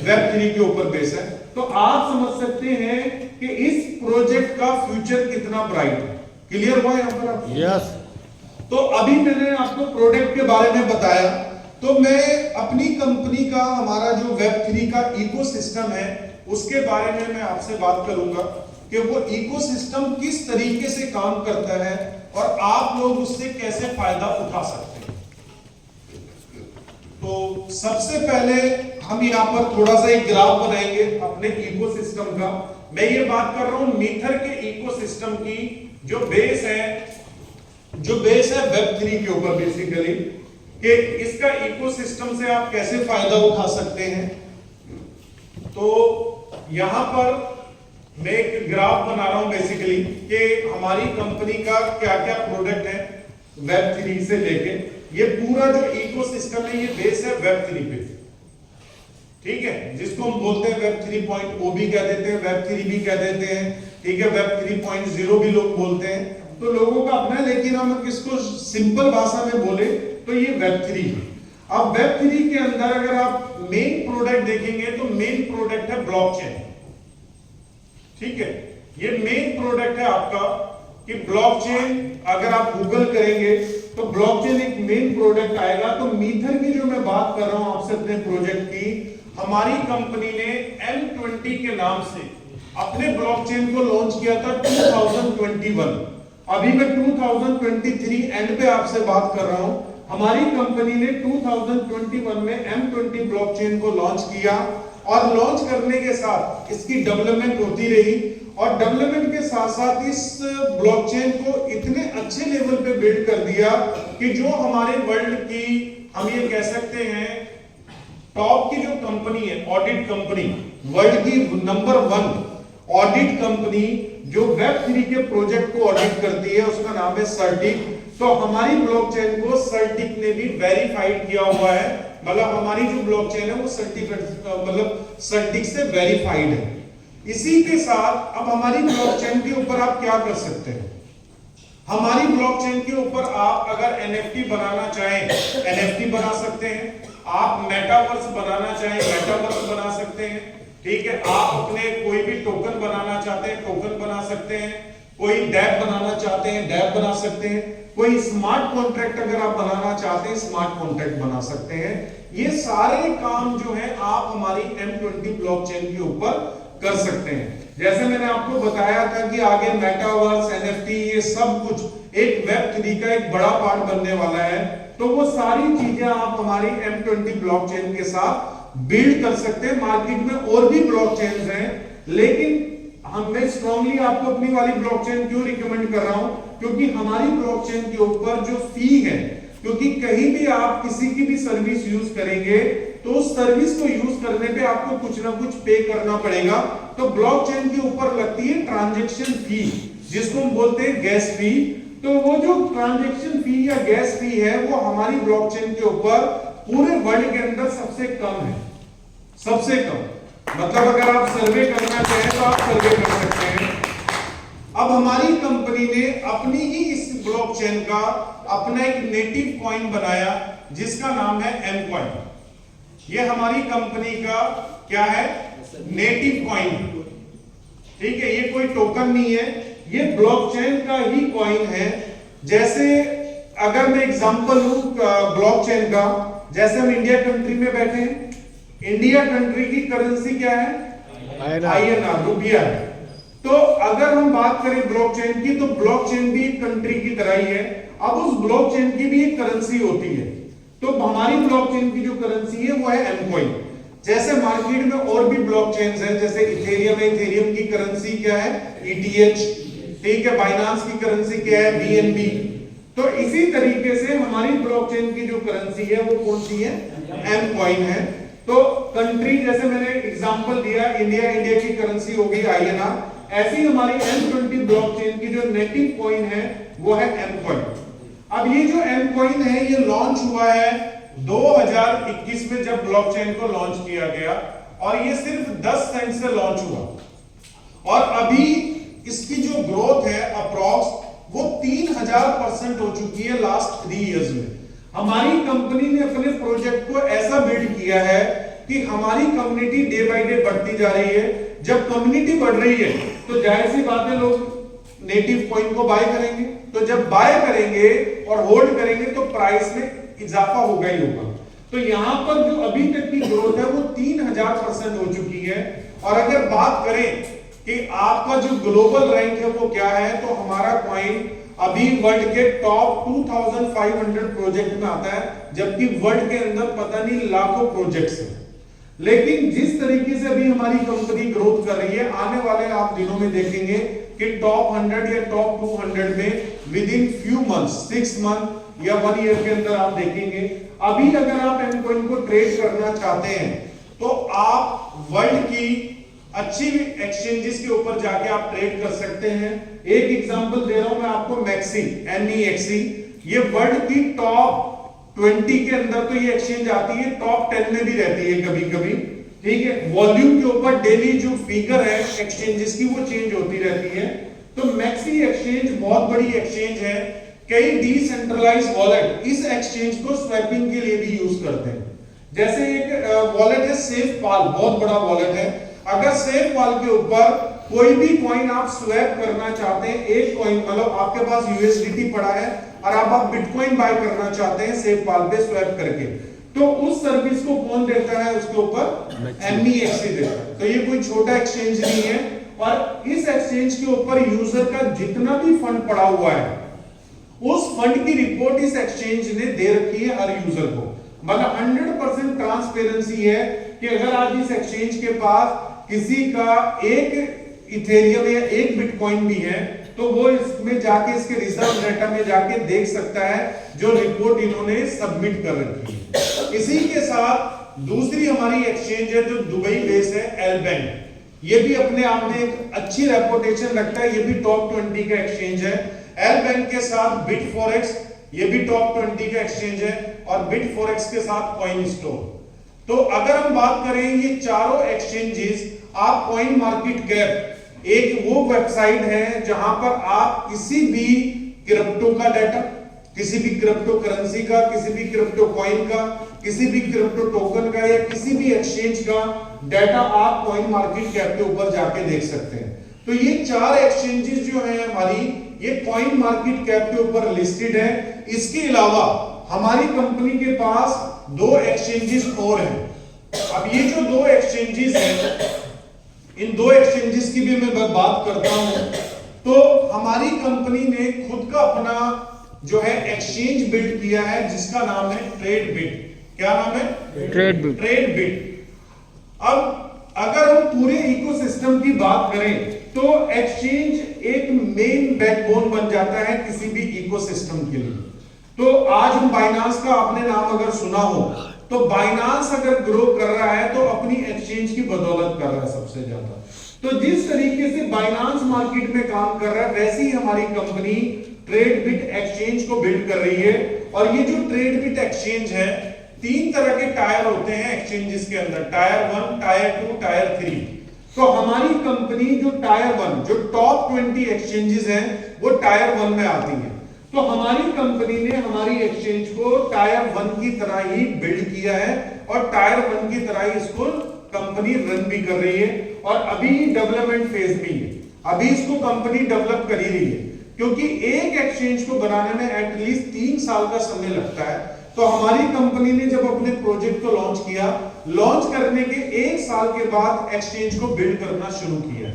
Speaker 1: वेब 3 के ऊपर बेस है। तो आप समझ सकते हैं कि इस प्रोजेक्ट का फ्यूचर कितना ब्राइट है। क्लियर हुआ यहां पर आप?
Speaker 4: यस।
Speaker 1: तो अभी मैंने आपको प्रोडक्ट के बारे में बताया, तो मैं अपनी कंपनी का हमारा जो वेब 3 का इकोसिस्टम है उसके बारे में मैं आपसे बात करूंगा कि वो इकोसिस्टम किस तरीके से काम करता है और आप लोग उससे कैसे फायदा उठा सकते हैं। तो सबसे पहले हम यहां पर थोड़ा सा एक ग्राफ बनाएंगे अपने इकोसिस्टम का। मैं ये बात कर रहा हूं मीथर के इकोसिस्टम की जो बेस है वेब 3 के ऊपर बेसिकली, कि इसका इकोसिस्टम से आप कैसे फायदा उठा सकते हैं। तो यहां पर मैं एक ग्राफ बना रहा हूं बेसिकली कि हमारी कंपनी का क्या क्या प्रोडक्ट है वेब 3 से लेके। ये पूरा जो इकोसिस्टम है ये बेस है वेब 3 पे, ठीक है, जिसको हम बोलते हैं वेब 3.0 भी कह देते हैं, वेब 3 भी कह देते हैं, ठीक है, वेब 3.0 भी लोग बोलते हैं। तो लोगों का अपना, लेकिन हम किसको सिंपल भाषा में बोले तो ये वेब 3 है। अब वेब 3 के अंदर अगर आप मेन प्रोडक्ट देखेंगे तो मेन प्रोडक्ट है ब्लॉकचेन, ठीक है, ये मेन प्रोडक्ट है आपका कि ब्लॉकचेन। अगर आप गूगल करेंगे तो ब्लॉकचेन एक मेन प्रोडक्ट आएगा। तो मीथर की जो मैं बात कर रहा हूं आपसे अपने प्रोजेक्ट की, हमारी कंपनी ने M20 के नाम से अपने ब्लॉकचेन को लॉन्च किया था 2021। अभी मैं 2023 एंड पे आपसे बात कर रहा हूं। हमारी कंपनी ने 2021 में M20 ब्लॉकचेन को लॉन्च किया और लॉन्च करने के साथ इसकी डेवलपमेंट होती रही और डेवलपमेंट के साथ साथ इस ब्लॉकचेन को इतने अच्छे लेवल पे बिल्ड कर दिया कि जो हमारे वर्ल्ड की, हम ये कह सकते हैं, टॉप की जो कंपनी है, ऑडिट कंपनी, वर्ल्ड की नंबर 1 ऑडिट कंपनी जो वेब 3 के प्रोजेक्ट को ऑडिट करती है उसका नाम है सर्टिक। तो हमारी ब्लॉकचेन को सर्टिक ने भी वेरीफाइड किया हुआ है, मतलब हमारी जो ब्लॉकचेन है वो सर्टिफिकेट मतलब सर्टिक से वेरीफाइड है। इसी के साथ अब हमारी ब्लॉकचेन के ऊपर आप क्या कर सकते हैं? हमारी ब्लॉकचेन के ऊपर आप अगर NFT बनाना चाहें NFT बना सकते हैं, आप मेटावर्स बनाना चाहें मेटावर्स बना सकते हैं, ठीक है, आप अपने कोई भी टोकन बनाना चाहते हैं टोकन बना सकते हैं, कोई डैप बनाना चाहते हैं डैप बना सकते हैं, कोई स्मार्ट कॉन्ट्रैक्ट अगर आप बनाना चाहते हैं स्मार्ट कॉन्ट्रैक्ट बना सकते हैं। ये सारे काम जो है आप हमारी M20 ब्लॉकचेन के ऊपर कर सकते हैं। जैसे मैंने आपको बताया था कि आगे मेटावर्स NFT ये सब कुछ एक वेब 3 का एक बड़ा पार्ट बनने वाला है। तो वो सारी चीजें आप हमारी M20 ब्लॉकचेन के साथ बिल्ड कर सकते हैं। मार्केट में और भी ब्लॉकचेन्स हैं, लेकिन मैं स्ट्रांगली आपको अपनी वाली ब्लॉकचेन क्यों रिकमेंड कर रहा हूं, क्योंकि हमारी ब्लॉकचेन के ऊपर जो फी है, क्योंकि कहीं भी आप किसी की भी सर्विस यूज करेंगे तो उस सर्विस को यूज करने पे आपको कुछ ना कुछ पे करना पड़ेगा। तो ब्लॉकचेन के ऊपर लगती है ट्रांजैक्शन फी, जिसको हम बोलते हैं गैस फी। तो वो जो ट्रांजैक्शन फी या गैस फी है वो हमारी ब्लॉकचेन के ऊपर पूरे वर्ल्ड के अंदर सबसे कम है, सबसे कम। मतलब अगर आप सर्वे करना चाहें तो आप सर्वे कर सकते हैं। अब हमारी कंपनी ने अपनी ही इस ब्लॉकचेन का अपना एक नेटिव कॉइन बनाया जिसका नाम है M कॉइन। ये हमारी कंपनी का क्या है? नेटिव कॉइन, ठीक है, ये कोई टोकन नहीं है, ये ब्लॉकचेन का ही कॉइन है। जैसे अगर मैं एग्जांपल लूं ब्लॉकचेन का, जैसे हम इंडिया कंट्री में बैठे हैं, इंडिया कंट्री की करेंसी क्या है? INR, रुपया है। तो अगर हम बात करें ब्लॉकचेन की, तो ब्लॉकचेन भी कंट्री की तरह ही है। अब उस ब्लॉकचेन की भी एक करेंसी होती है। तो हमारी ब्लॉकचेन की जो करेंसी है वो है M कॉइन। जैसे मार्केट में और भी ब्लॉकचेन्स हैं, जैसे इथेरियम है, इथेरियम की करेंसी क्या है, ETH, ठीक है, बाइनांस की करेंसी क्या है, BNB। तो इसी तरीके से हमारी ब्लॉकचेन की जो करेंसी है वो कौन सी है, M कॉइन है। तो कंट्री जैसे मैंने एग्जांपल दिया, इंडिया की करेंसी होगी INR, ऐसी हमारी M20 ब्लॉकचेन की जो नेटिव कॉइन है वो है M कॉइन। अब ये जो M कॉइन है ये लॉन्च हुआ है 2021 में, जब ब्लॉकचेन को लॉन्च किया गया, और ये सिर्फ 10 सेंट से लॉन्च हुआ, और अभी इसकी जो ग्रोथ है अप्रॉक्स वो 3000% हो चुकी है लास्ट 3 इयर्स में। हमारी कंपनी ने अपने प्रोजेक्ट को ऐसा बिल्ड किया है कि हमारी कम्युनिटी डे बाय डे बढ़ती जा रही है। जब कम्युनिटी बढ़ रही है तो जाहिर सी बात है लोग नेटिव कॉइन को बाय करेंगे, तो जब बाय करेंगे और होल्ड करेंगे तो प्राइस में इजाफा होगा ही होगा। तो यहां पर जो अभी तक की ग्रोथ है वो 3000% हो चुकी है। और अगर बात करें कि आपका जो ग्लोबल रैंक है वो क्या है, तो हमारा कॉइन अभी वर्ल्ड के टॉप 2500 प्रोजेक्ट में आता है, जबकि वर्ल्ड के अंदर पता नहीं लाखों प्रोजेक्ट्स हैं। लेकिन जिस तरीके से अभी हमारी कंपनी ग्रोथ कर रही है, आने वाले आप दिनों में देखेंगे कि टॉप 100 या टॉप 200 में with in few months, 6 month या 1 ईयर के अंदर आप देखेंगे। अभी अगर आप M कॉइन को ट्रेड करना चाहते हैं तो आप वर्ल्ड की अच्छी एक्सचेंजेस के ऊपर जाके आप ट्रेड कर सकते हैं। एक एग्जांपल दे रहा हूं मैं आपको, मैक्सी, MEXC, ये वर्ल्ड की टॉप 20 के अंदर तो ये एक्सचेंज आती है, टॉप 10 में भी रहती है कभी कभी, ठीक है। वॉल्यूम के ऊपर डेली जो फिगर है एक्सचेंजेस की वो चेंज होती रहती है। तो मैक्सी एक्सचेंज बहुत बड़ी एक्सचेंज है, कई डिसेंट्रलाइज वॉलेट इस एक्सचेंज को स्वैपिंग के लिए भी यूज करते हैं। जैसे एक वॉलेट है SafePal, बहुत बड़ा वॉलेट है। अगर SafePal के ऊपर कोई भी कॉइन आप स्वैप करना चाहते हैं, एक कॉइन मतलब आपके पास USDT पड़ा है और आप बिटकॉइन बाय करना चाहते हैं SafePal पे स्वैप करके, तो उस सर्विस को कौन देता है, उसके ऊपर MEXC देता है। तो ये कोई छोटा एक्सचेंज नहीं है, और इस एक्सचेंज के ऊपर यूजर का जितना भी फंड पड़ा हुआ है उस फंड की रिपोर्ट इस एक्सचेंज ने दे रखी है हर यूजर को। मतलब 100% ट्रांसपेरेंसी है कि अगर आज इस एक्सचेंज के पास किसी का एक इथेरियम या एक बिटकॉइन भी है तो वो इसमें जाके इसके रिजर्व डाटा में जाके देख सकता है जो रिपोर्ट इन्होंने सबमिट कर रखी है। इसी के साथ दूसरी हमारी एक्सचेंज है जो दुबई बेस है, L-Bank। ये भी अपने आप में एक अच्छी रेपुटेशन रखता है, ये भी टॉप 20 का एक्सचेंज है। L-Bank के साथ Bitforex, ये भी टॉप 20 का एक्सचेंज है, और Bitforex के साथ CoinStore। तो अगर हम बात करें ये चारों एक्सचेंजेस, आप कॉइन मार्केट कैप एक वो वेबसाइट है जहां पर आप किसी भी क्रिप्टो का डाटा, किसी भी क्रिप्टो करेंसी का, किसी भी क्रिप्टो कॉइन का, किसी भी क्रिप्टो टोकन का या किसी भी एक्सचेंज का डाटा आप कॉइन मार्केट कैप के ऊपर जाके देख सकते हैं। तो ये 4 एक्सचेंजेस जो हैं हमारी, ये कॉइन मार्केट कैप के ऊपर लिस्टेड है। इसके अलावा हमारी कंपनी के पास 2 एक्सचेंजेस और हैं। अब ये जो 2 एक्सचेंजेस हैं, इन 2 एक्सचेंजेस की भी मैं बात करता हूं। तो हमारी कंपनी ने खुद का अपना जो है एक्सचेंज बिल्ड किया है जिसका नाम है ट्रेडबिट। क्या नाम है? ट्रेडबिट। अब अगर हम पूरे इकोसिस्टम की बात करें तो एक्सचेंज एक मेन बैकबोन बन जाता है किसी भी इकोसिस्टम के लिए। तो आज हम बाइनांस का आपने नाम अगर सुना हो, तो बाइनांस अगर ग्रो कर रहा है तो अपनी एक्सचेंज की बदौलत कर रहा है सबसे ज्यादा। तो जिस तरीके से बाइनांस मार्केट में काम कर रहा है, वैसे ही हमारी कंपनी ट्रेडबिट एक्सचेंज को बिल्ड कर रही है। और ये जो ट्रेडबिट एक्सचेंज है, 3 तरह के टायर होते हैं एक्सचेंजेस के अंदर, टायर 1, टायर 2, टायर 3। तो हमारी कंपनी जो टायर 1, जो टॉप 20 एक्सचेंजेस हैं, वो टायर 1 में आती है। तो हमारी कंपनी ने हमारी एक्सचेंज को टायर 1 की तरह ही बिल्ड किया है और टायर 1 की तरह ही इसको कंपनी रन भी कर रही है, और अभी डेवलपमेंट फेज में है। अभी इसको कंपनी डेवलप कर ही रही है, क्योंकि एक एक्सचेंज को बनाने में एटलीस्ट 3 साल का समय लगता है। तो हमारी कंपनी ने जब अपने प्रोजेक्ट को लॉन्च किया, लॉन्च करने के 1 साल के बाद एक्सचेंज को बिल्ड करना शुरू किया।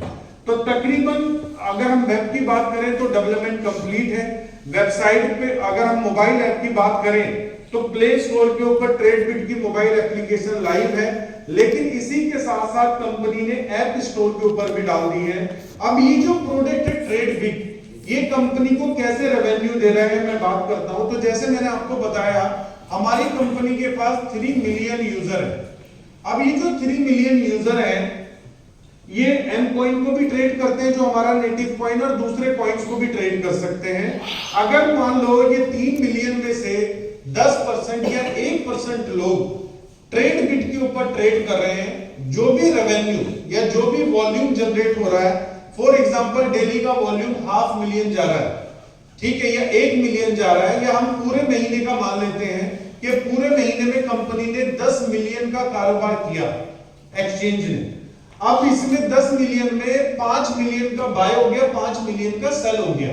Speaker 1: तो तकरीबन अगर हम वेब की बात करें तो डेवलपमेंट कंप्लीट है। वेबसाइट पे अगर हम मोबाइल ऐप की बात करें तो प्ले स्टोर के ऊपर ट्रेडबिट की मोबाइल एप्लीकेशन लाइव है। लेकिन इसी के साथ साथ कंपनी ने ऐप स्टोर के ऊपर भी डाल दी है। अब ये जो प्रोडक्ट है ट्रेडबिट, ये कंपनी को कैसे रेवेन्यू दे रहा है मैं बात करता हूं। तो जैसे मैंने आपको बताया, हमारी कंपनी के पास 3 मिलियन यूजर है। अब ये जो 3 मिलियन यूजर है, ये एम कॉइन को भी ट्रेड करते हैं जो हमारा नेटिव कॉइन, और दूसरे कॉइन्स को भी ट्रेड कर सकते हैं। अगर मान लो ये 3 मिलियन में से 10% या 1% लोग ट्रेडबिट के ऊपर ट्रेड कर रहे हैं, जो भी रेवेन्यू या जो भी वॉल्यूम जनरेट हो रहा है, फॉर एग्जांपल डेली का वॉल्यूम 500,000 जा रहा है, ठीक है, या 1 मिलियन जा रहा है, या हम पूरे महीने का मान लेते हैं कि पूरे महीने में कंपनी ने 10 मिलियन का कारोबार किया एक्सचेंज ने। अब इसमें 10 मिलियन में 5 मिलियन का बाय हो गया, 5 मिलियन का सेल हो गया।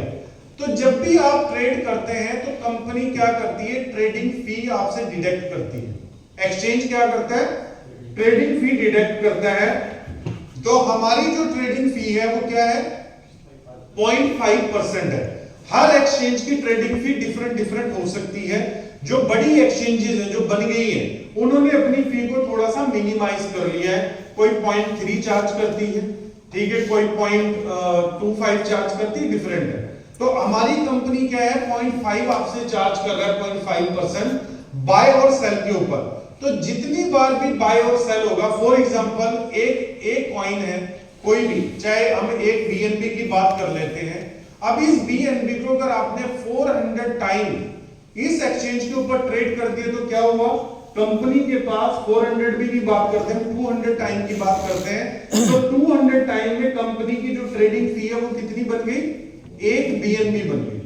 Speaker 1: तो जब भी आप ट्रेड करते हैं तो कंपनी क्या करती है, ट्रेडिंग फी आपसे डिडक्ट करती है। एक्सचेंज क्या करता है, ट्रेडिंग फी डिडक्ट करता है। तो हमारी जो ट्रेडिंग फी है वो क्या है, 0.5% है। हर एक्सचेंज की ट्रेडिंग फी डिफरेंट हो सकती है। जो बड़ी एक्सचेंजेस हैं जो बन गई हैं, उन्होंने अपनी फी को थोड़ा सा मिनिमाइज कर लिया है। कोई 0.3 चार्ज करती है, ठीक है, कोई 0.25 चार्ज करती है, डिफरेंट है। तो हमारी कंपनी क्या है, 0.5 आपसे चार्ज कर रहा है, 0.5% बाय और सेल के ऊपर। तो जितनी बार भी बाय और सेल होगा, फॉर एग्जांपल एक कॉइन है कोई भी, चाहे हम एक बीएनबी की बात कर लेते हैं। अब इस बीएनबी को अगर आपने 400 टाइम इस एक्सचेंज के ऊपर ट्रेड कर दिया तो क्या हुआ, कंपनी के पास 400 भी बात करते हैं, 200 टाइम की बात करते हैं। तो 200 टाइम में कंपनी की जो ट्रेडिंग फी है वो कितनी बन गई, 1 बीएनबी बन गई,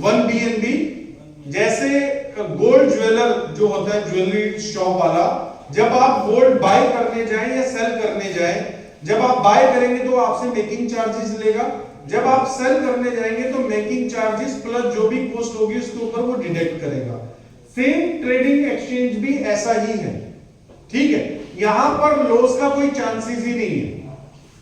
Speaker 1: 1 बीएनबी। जैसे गोल्ड ज्वेलर जो होता है, ज्वेलरी शॉप वाला, जब आप गोल्ड बाय करने जाएं या सेल करने जाएं, जब आप बाय करेंगे तो आपसे मेकिंग चार्जेस लेगा, जब आप सेल करने जाएंगे तो मेकिंग चार्जेस प्लस जो भी कॉस्ट होगी उसके ऊपर वो डिडक्ट करेगा। सेम ट्रेडिंग एक्सचेंज भी ऐसा ही है, ठीक है। यहां पर लॉस का कोई चांसेस ही नहीं है।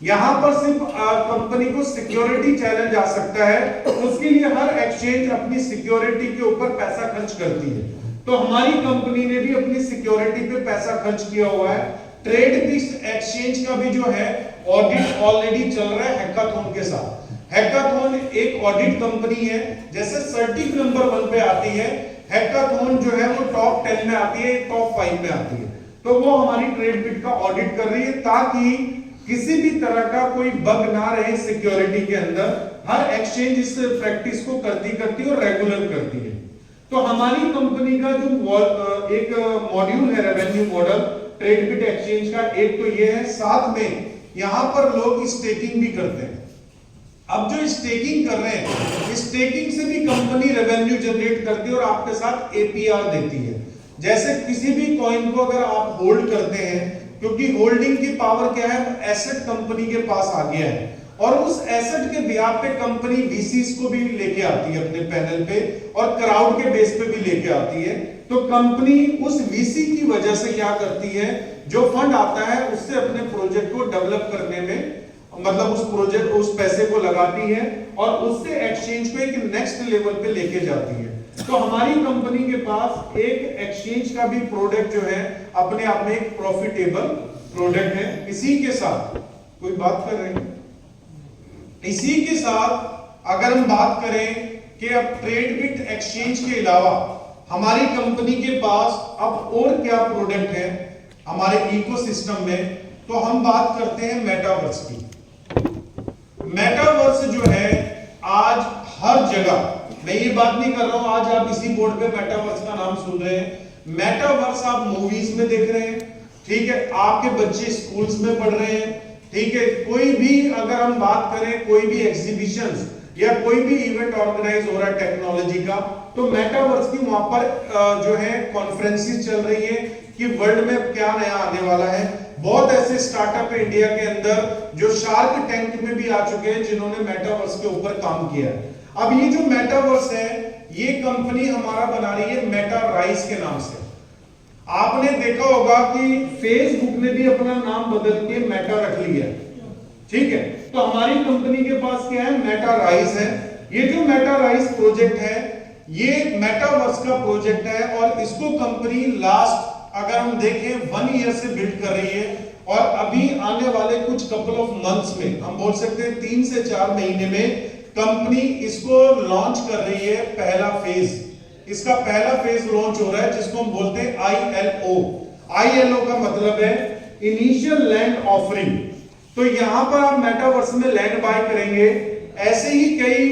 Speaker 1: यहां पर सिर्फ कंपनी को सिक्योरिटी चैलेंज आ सकता है, उसके लिए हर एक्सचेंज अपनी सिक्योरिटी के ऊपर पैसा खर्च करती है। तो हमारी कंपनी ने भी अपनी सिक्योरिटी पे पैसा खर्च किया हुआ है। ट्रेडबिट एक्सचेंज का भी जो है ऑडिट ऑलरेडी चल रहा है हैकाथॉन के साथ। हैकाथॉन एक ऑडिट कंपनी है, जैसे सर्टिफ नंबर 1 पे आती है, हैकाथॉन जो है वो टॉप 10 में आती है, टॉप 5 में आती है। तो वो हमारी ट्रेडबिट का ऑडिट कर रही है ताकि किसी भी तरह का कोई बग ना रहे सिक्योरिटी के अंदर। हर एक्सचेंज इस प्रैक्टिस को करती और रेगुलर करती है। तो हमारी कंपनी का जो एक मॉड्यूल है रेवेन्यू मॉडल ट्रेडबिट एक्सचेंज का, एक तो ये है, साथ में यहां पर लोग स्टेकिंग भी करते हैं। अब जो स्टेकिंग कर रहे हैं, स्टेकिंग से भी कंपनी रेवेन्यू जनरेट करती है और आपके साथ एपीआर देती है। जैसे किसी भी कॉइन को अगर आप होल्ड करते हैं, क्योंकि होल्डिंग की पावर क्या है, एसेट कंपनी के पास आ गया है, और उस एसेट के ब्याज पे कंपनी वीसीस को भी लेके आती है अपने पैनल पे, और क्राउड के बेस पे भी लेके आती है। तो कंपनी उस वीसी की वजह से क्या करती है, जो फंड आता है उससे अपने प्रोजेक्ट को डेवलप करने में, मतलब उस पैसे को लगाती है और उससे एक्सचेंज को एक नेक्स्ट लेवल पे लेके जाती है। तो हमारी कंपनी के पास एक एक्सचेंज का भी प्रोडक्ट जो है अपने आप में एक प्रॉफिटेबल प्रोडक्ट है। इसी के साथ कोई बात कर रहे हैं, इसी के साथ अगर हम बात करें कि अब ट्रेडबिट एक्सचेंज के अलावा हमारी कंपनी के पास अब और क्या प्रोडक्ट है हमारे इकोसिस्टम में, तो हम बात करते हैं मेटावर्स की। मेटावर्स जो है आज हर जगह, मैं ये बात नहीं कर रहा हूं आज आप इसी बोर्ड पे मेटावर्स का नाम सुन रहे हैं। मेटावर्स आप मूवीज में देख रहे हैं, ठीक है, आपके बच्चे स्कूल्स में पढ़ रहे हैं, ठीक है। कोई भी अगर हम बात करें, कोई भी एग्जीबिशंस या कोई भी इवेंट ऑर्गेनाइज हो रहा है टेक्नोलॉजी का, तो मेटावर्स की वहां पर जो है कॉन्फ्रेंसेस चल रही है कि वर्ल्ड में क्या नया आने वाला है। बहुत ऐसे स्टार्टअप है इंडिया के अंदर जो शार्क टैंक में भी आ चुके हैं, जिन्होंने मेटावर्स के ऊपर काम किया है। अब ये जो मेटावर्स है, ये कंपनी हमारा बना रही है मेटा राइज के नाम से। आपने देखा होगा कि फेसबुक ने भी अपना नाम बदल के मेटा रख लिया, ठीक है। तो हमारी कंपनी के पास क्या है, मेटा राइज है। ये जो मेटा राइज प्रोजेक्ट है, ये मेटावर्स का प्रोजेक्ट है और इसको कंपनी लास्ट अगर हम देखें 1 ईयर से बिल्ड कर रही है और अभी आने वाले कुछ कपल ऑफ मंथ्स में, हम बोल सकते हैं 3 से 4 महीने में कंपनी इसको लॉन्च कर रही है। पहला फेज, इसका पहला फेज लॉन्च हो रहा है जिसको हम बोलते हैं ILO का मतलब है इनिशियल लैंड ऑफरिंग। तो यहां पर आप मेटावर्स में लैंड बाय करेंगे। ऐसे ही कई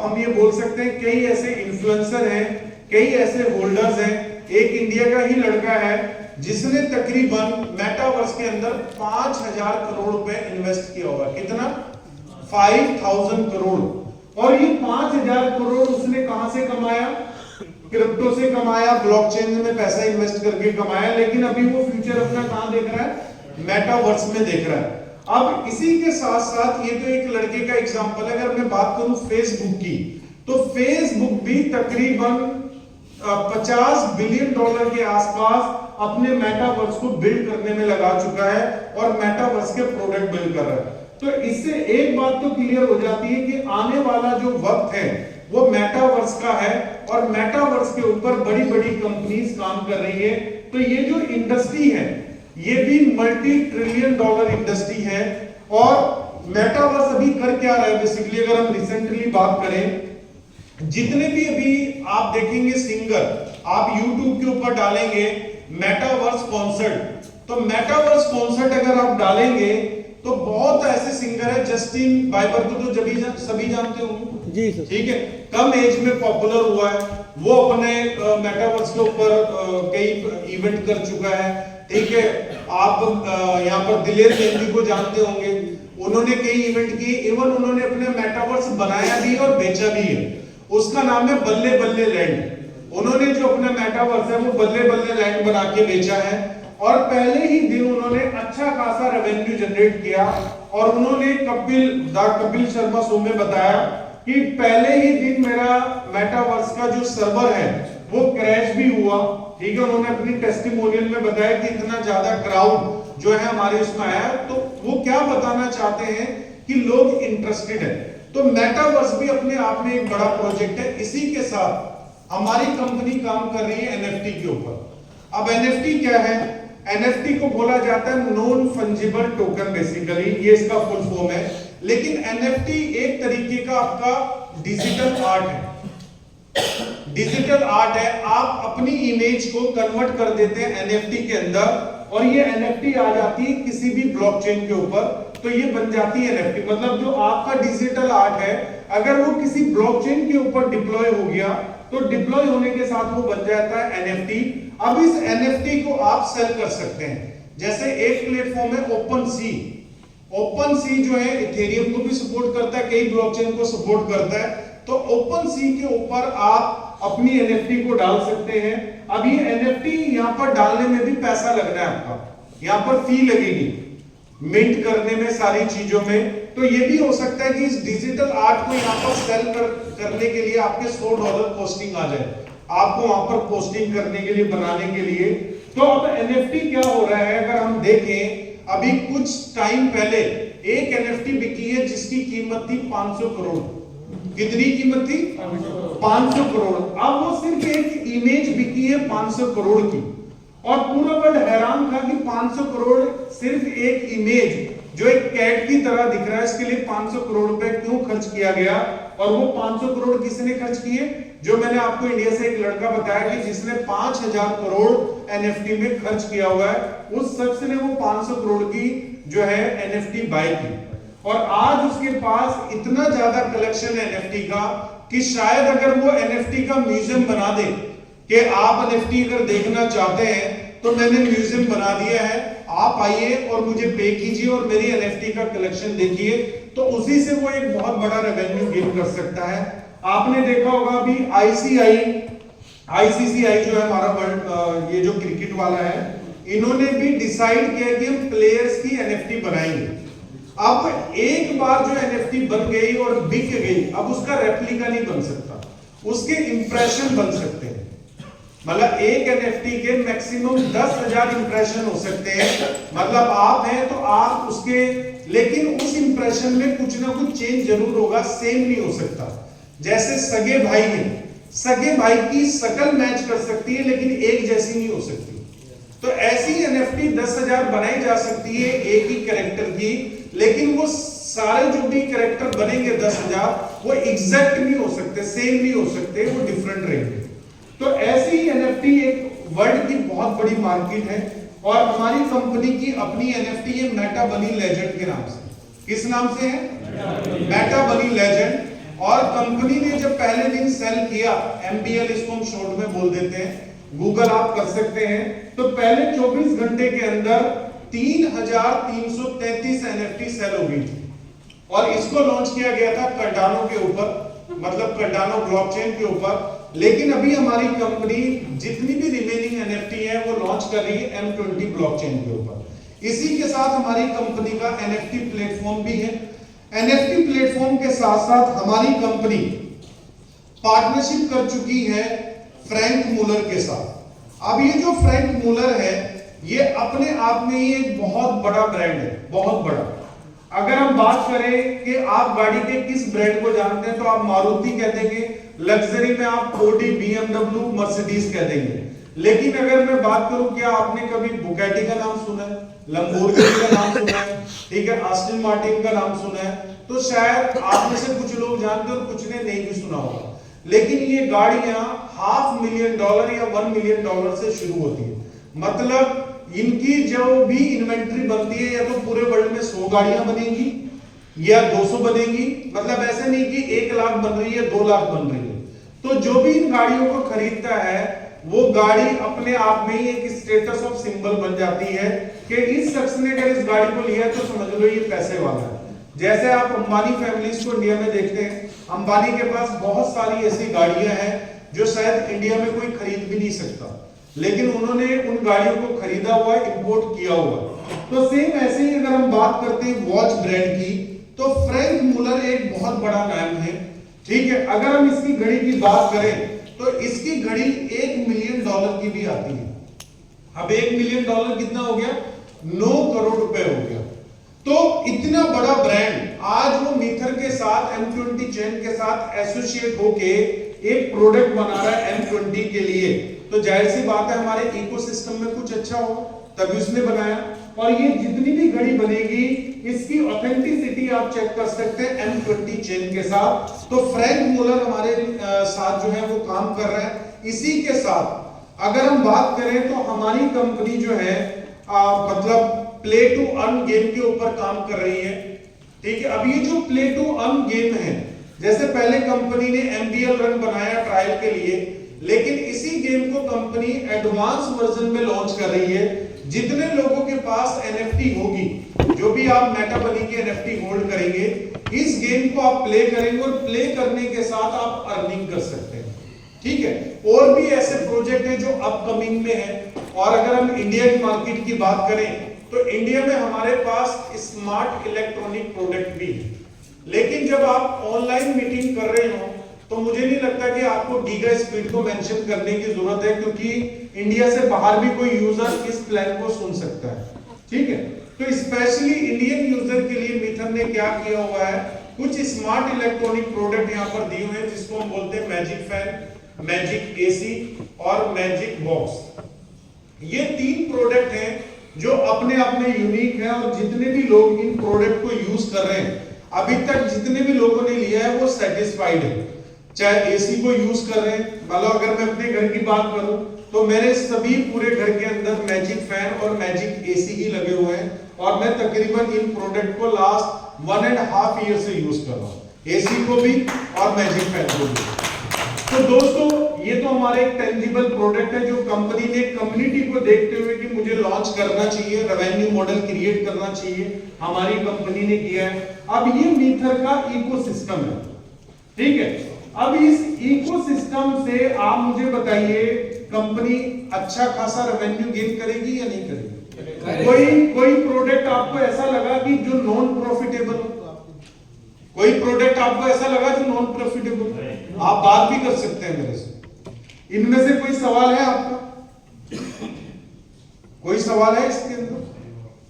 Speaker 1: हम ये बोल सकते हैं कई ऐसे इन्फ्लुएंसर हैं, कई ऐसे होल्डर्स हैं। एक इंडिया का ही लड़का है जिसने तकरीबन मेटावर्स के अंदर 5000 करोड़ रुपए इन्वेस्ट किया होगा। कितना? 5000 करोड़। और ये 5000 करोड़ उसने कहां से कमाया? क्रिप्टो से कमाया, ब्लॉकचेन में पैसा इन्वेस्ट करके कमाया। लेकिन अभी वो फ्यूचर अपना कहां देख रहा है? मेटावर्स में देख रहा है। अब इसी के साथ साथ ये तो एक लड़के का एग्जांपल है। अगर मैं बात करूं फेसबुक की, तो फेसबुक भी तकरीबन $50 बिलियन के आसपास अपने मेटावर्स को बिल्ड करने में लगा चुका है और मेटावर्स के प्रोडक्ट बिल्ड कर रहा है। तो इससे एक बात तो क्लियर हो जाती है कि आने वाला जो वक्त है वो मेटावर्स का है और मेटावर्स के ऊपर बड़ी बड़ी कंपनीज काम कर रही है। तो ये जो इंडस्ट्री है ये भी $multi-trillion इंडस्ट्री है। और मेटावर्स अभी कर क्या रहा है? बेसिकली अगर हम रिसेंटली बात करें, जितने भी अभी आप देखेंगे सिंगर, आप YouTube के ऊपर डालेंगे मेटावर्स कॉन्सर्ट, तो मेटावर्स कॉन्सर्ट अगर आप डालेंगे तो बहुत ऐसे सिंगर है। जस्टिन बाइबर को तो सभी जानते होंगे जी, ठीक है। कम एज में पॉपुलर हुआ है, वो अपने मेटावर्स के ऊपर कई इवेंट कर चुका है, ठीक है। आप यहाँ पर दिलेर मेहंदी को जानते होंगे, उन्होंने कई इवेंट किए। इवन उन्होंने अपने मेटावर्स बनाया भी और बेचा भी है। उसका नाम है बल्ले बल्ले लैंड। उन्होंने जो अपना मेटावर्स है वो बल्ले बल्ले लैंड बना के बेचा है और पहले ही दिन उन्होंने अच्छा खासा रेवेन्यू जनरेट किया। और उन्होंने कपिल शर्मा शो में बताया कि पहले ही दिन मेरा मेटावर्स का जो सर्वर है वो क्रैश भी हुआ, ठीक है। उन्होंने अपनी टेस्टिमोनियल में बताया कि इतना ज्यादा क्राउड जो है हमारे उसमें आया। तो वो क्या बताना चाहते हैं कि लोग इंटरेस्टेड है। तो मेटावर्स भी अपने आप में एक बड़ा प्रोजेक्ट है। इसी के साथ हमारी कंपनी काम कर रही है NFT के ऊपर। अब NFT क्या है? NFT को बोला जाता है नॉन फंजिबल टोकन, बेसिकली ये इसका फुल फॉर्म है। लेकिन NFT एक तरीके का आपका डिजिटल आर्ट है। डिजिटल आर्ट है, आप अपनी इमेज को कन्वर्ट कर देते हैं NFT के अंदर और ये NFT आ जाती है किसी भी ब्लॉकचेन के ऊपर, तो ये बन जाती है NFT। मतलब जो आपका डिजिटल आर्ट है अगर वो किसी ब्लॉकचेन के ऊपर डिप्लॉय हो गया तो डिप्लॉय होने के साथ वो बन जाता है NFT। अब इस NFT को आप सेल कर सकते हैं। जैसे एक प्लेटफॉर्म है OpenSea। OpenSea जो है इथेरियम को भी सपोर्ट करता है, कई ब्लॉकचेन को सपोर्ट करता है। तो OpenSea के ऊपर आप अपनी NFT को डाल सकते हैं। अब ये NFT यहाँ पर डालने में भी पैसा लगना है आपका, यहाँ पर फी लगेगी मिंट करने में, सारी चीजों में। तो ये भी हो सकता है कि इस डिजिटल आर्ट को यहाँ पर सेल करने के लिए आपके $100 पोस्टिंग आ जाए, आपको वहां पर पोस्टिंग करने के लिए, बनाने के लिए। तो अब NFT क्या हो रहा है अगर हम देखें, अभी कुछ टाइम पहले एक NFT बिकी है जिसकी कीमत थी 500 करोड़। कितनी कीमत थी? 500 करोड़। अब वो सिर्फ एक इमेज बिकी है 500 करोड़ की और पूरा वर्ल्ड हैरान था कि 500 करोड़ सिर्फ एक इमेज जो एक कैट की तरह दिख रहा है, इसके लिए 500 करोड़ रुपए क्यों खर्च किया गया? और वो 500 करोड़ किसने खर्च किए? जो मैंने आपको इंडिया से एक लड़का बताया कि जिसने 5000 करोड़ NFT में खर्च किया हुआ है, उस शख्स ने वो 500 करोड़ की जो है NFT बाय की। और आज उसके पास इतना ज्यादा कलेक्शन है NFT का कि शायद अगर वो NFT का म्यूजियम बना दे कि आप NFT अगर देखना चाहते हैं तो मैंने म्यूजियम बना दिया है, आप आइए और मुझे पे कीजिए और मेरी NFT का कलेक्शन देखिए, तो उसी से वो एक बहुत बड़ा रेवेन्यू गेन कर सकता है। आपने देखा होगा अभी ICCI जो है हमारा वर्ल्ड ये जो क्रिकेट वाला है, इन्होंने भी डिसाइड किया कि हम प्लेयर्स की NFT बनाएंगे। अब एक बार जो NFT बन गई और बिक गई, अब उसका रेप्लिका नहीं बन सकता, उसके इंप्रेशन बन सकते हैं। मतलब एक NFT के मैक्सिमम 10,000 इंप्रेशन हो सकते हैं। मतलब आप हैं तो आप उसके, लेकिन उस इंप्रेशन में कुछ ना कुछ चेंज जरूर होगा, सेम नहीं हो सकता। जैसे सगे भाई हैं, सगे भाई की शक्ल मैच कर सकती है लेकिन एक जैसी नहीं हो सकती। तो ऐसी एनएफटी 10,000 बनाई जा सकती है एक ही कैरेक्टर की, लेकिन वो सारे जो भी कैरेक्टर बनेंगे 10,000 वो एग्जैक्ट नहीं हो सकते, सेम नहीं हो सकते, वो डिफरेंट रहेंगे। तो ऐसी एनएफटी एक वर्ल्ड की बहुत बड़ी मार्केट है और हमारी कंपनी की अपनी एनएफटी है मेटा बनी लेजेंड के नाम से। किस नाम से है? मेटा बनी लेजेंड। और कंपनी ने जब पहले दिन सेल किया, एमबीएल इसको हम शॉर्ट में बोल देते हैं, गूगल आप कर सकते हैं, तो पहले 24 घंटे के अंदर 3,333 एनएफटी सेल हो गई थी। और इसको लॉन्च किया गया था कार्डानो के ऊपर, मतलब कार्डानो ब्लॉकचेन के ऊपर। लेकिन अभी हमारी कंपनी जितनी भी रिमेनिंग एनएफटी है वो लॉन्च कर रही है M20 ब्लॉकचेन के ऊपर। इसी के साथ हमारी कंपनी का एनएफटी प्लेटफॉर्म भी है। एनएफटी प्लेटफॉर्म के साथ साथ हमारी कंपनी पार्टनरशिप कर चुकी है फ्रैंक मूलर के साथ। अब ये जो फ्रैंक मूलर है ये अपने आप में ही एक बहुत बड़ा ब्रांड है, बहुत बड़ा। अगर हम बात करें कि आप गाड़ी के किस ब्रांड को जानते हैं तो आप मारुति कह देंगे, लग्जरी में आप ऑडी, BMW, मर्सिडीज कह देंगे। लेकिन अगर मैं बात करूं, क्या आपने कभी बुगैटी का नाम सुना है, लंबोर्गिनी का नाम सुना है, ठीक है, आस्टन मार्टिन का नाम सुना है? तो शायद आप में से कुछ लोग जानते और कुछ ने नहीं भी सुना होगा। लेकिन ये गाड़ियां $500,000 या $1 million से शुरू होती है। मतलब इनकी जो भी इन्वेंट्री बनती है या तो पूरे वर्ल्ड में 100 गाड़ियां बनेंगी या 200 बनेगी। मतलब ऐसे नहीं कि 1 लाख बन रही है, 2 लाख बन रही है। तो जो भी इन गाड़ियों को खरीदता है वो गाड़ी अपने आप में ही एक स्टेटस ऑफ सिंबल बन जाती है कि इस शख्स ने अगर इस गाड़ी को लिया तो समझ लो ये पैसे वाला है। जैसे आप अंबानी फैमिलीज को इंडिया में देखते हैं, अंबानी के पास बहुत सारी ऐसी गाड़ियां हैं जो शायद इंडिया में कोई खरीद भी नहीं सकता, लेकिन उन्होंने उन गाड़ियों को खरीदा हुआ है, इंपोर्ट किया हुआ। तो सेम ऐसे ही अगर हम बात करते हैं वॉच ब्रांड की, तो फ्रैंक मूलर एक बहुत बड़ा नाम है, ठीक है। अगर हम इसकी घड़ी की बात करें तो इसकी घड़ी $1 million की भी आती है। अब $1 million कितना हो गया? 9 करोड़ रुपए हो गया। तो इतना बड़ा ब्रांड आज वो मीथर के साथ, M20 चेन के साथ एसोसिएट होके एक प्रोडक्ट बना रहा है M20 के लिए। तो जाहिर सी बात है हमारे इकोसिस्टम में कुछ अच्छा होगा, तभी उसने बनाया। और ये जितनी भी घड़ी बनेगी इसकी ऑथेंटिसिटी आप चेक कर सकते हैं M20 चेन के साथ। तो फ्रैंक मूलर हमारे साथ जो है वो काम कर रहा है। इसी के साथ अगर हम बात करें तो हमारी कंपनी जो है मतलब प्ले टू अर्न गेम के ऊपर काम कर रही है, ठीक है। अब ये जो प्ले टू अर्न गेम है, जैसे पहले कंपनी ने MBL रन बनाया ट्रायल के लिए, लेकिन इसी गेम को कंपनी एडवांस वर्जन में लॉन्च कर रही है। जितने लोगों के पास एनएफटी होगी, जो भी आप मेटा बनी के एनएफटी होल्ड करेंगे, इस गेम को आप प्ले करेंगे और प्ले करने के साथ आप अर्निंग कर सकते हैं, ठीक है। और भी ऐसे प्रोजेक्ट हैं जो अपकमिंग में है। और अगर हम इंडिया की मार्केट की बात करें तो इंडिया में हमारे पास स्मार्ट इलेक्ट्रॉनिक प्रोडक्ट भी है। लेकिन जब आप ऑनलाइन मीटिंग कर रहे हो तो मुझे नहीं लगता कि आपको गीगा स्पीड को मेंशन करने की जरूरत है, क्योंकि इंडिया से बाहर भी कोई यूजर इस प्लान को सुन सकता है, ठीक है। तो स्पेशली इंडियन यूजर के लिए मीथर ने क्या किया हुआ है, कुछ स्मार्ट इलेक्ट्रॉनिक प्रोडक्ट यहाँ पर दिए हुए हैं, जिसको हम बोलते हैं मैजिक फैन, मैजिक एसी और मैजिक बॉक्स। ये 3 प्रोडक्ट हैं जो अपने आप में यूनिक है। और जितने भी लोग इन प्रोडक्ट को यूज कर रहे हैं, अभी तक जितने भी लोगों ने लिया है वो सेटिस्फाइड है। चाहे एसी को यूज कर रहे हैं, मतलब अगर मैं अपने घर की बात करूं तो मेरे सभी पूरे घर के अंदर मैजिक फैन और मैजिक एसी ही लगे हुए हैं। और मैं तकरीबन इन प्रोडक्ट को लास्ट 1.5 ईयर से यूज कर रहा हूं, एसी को भी और मैजिक फैन को भी। तो दोस्तों ये तो हमारे एक टेंजिबल प्रोडक्ट है जो कंपनी ने कम्युनिटी को देखते हुए कि मुझे लॉन्च करना चाहिए, रेवेन्यू मॉडल क्रिएट करना चाहिए, हमारी कंपनी ने किया है। अब ये मीथर का इकोसिस्टम है, ठीक है। अब इस इकोसिस्टम से आप मुझे बताइए कंपनी अच्छा खासा रेवेन्यू गेन करेगी या नहीं करेगी? कोई प्रोडक्ट आपको ऐसा लगा कि जो नॉन प्रॉफिटेबल हो? कोई प्रोडक्ट आपको ऐसा लगा जो नॉन प्रॉफिटेबल? आप बात भी कर सकते हैं मेरे से। इनमें से कोई सवाल है आपका? कोई सवाल है इसके अंदर?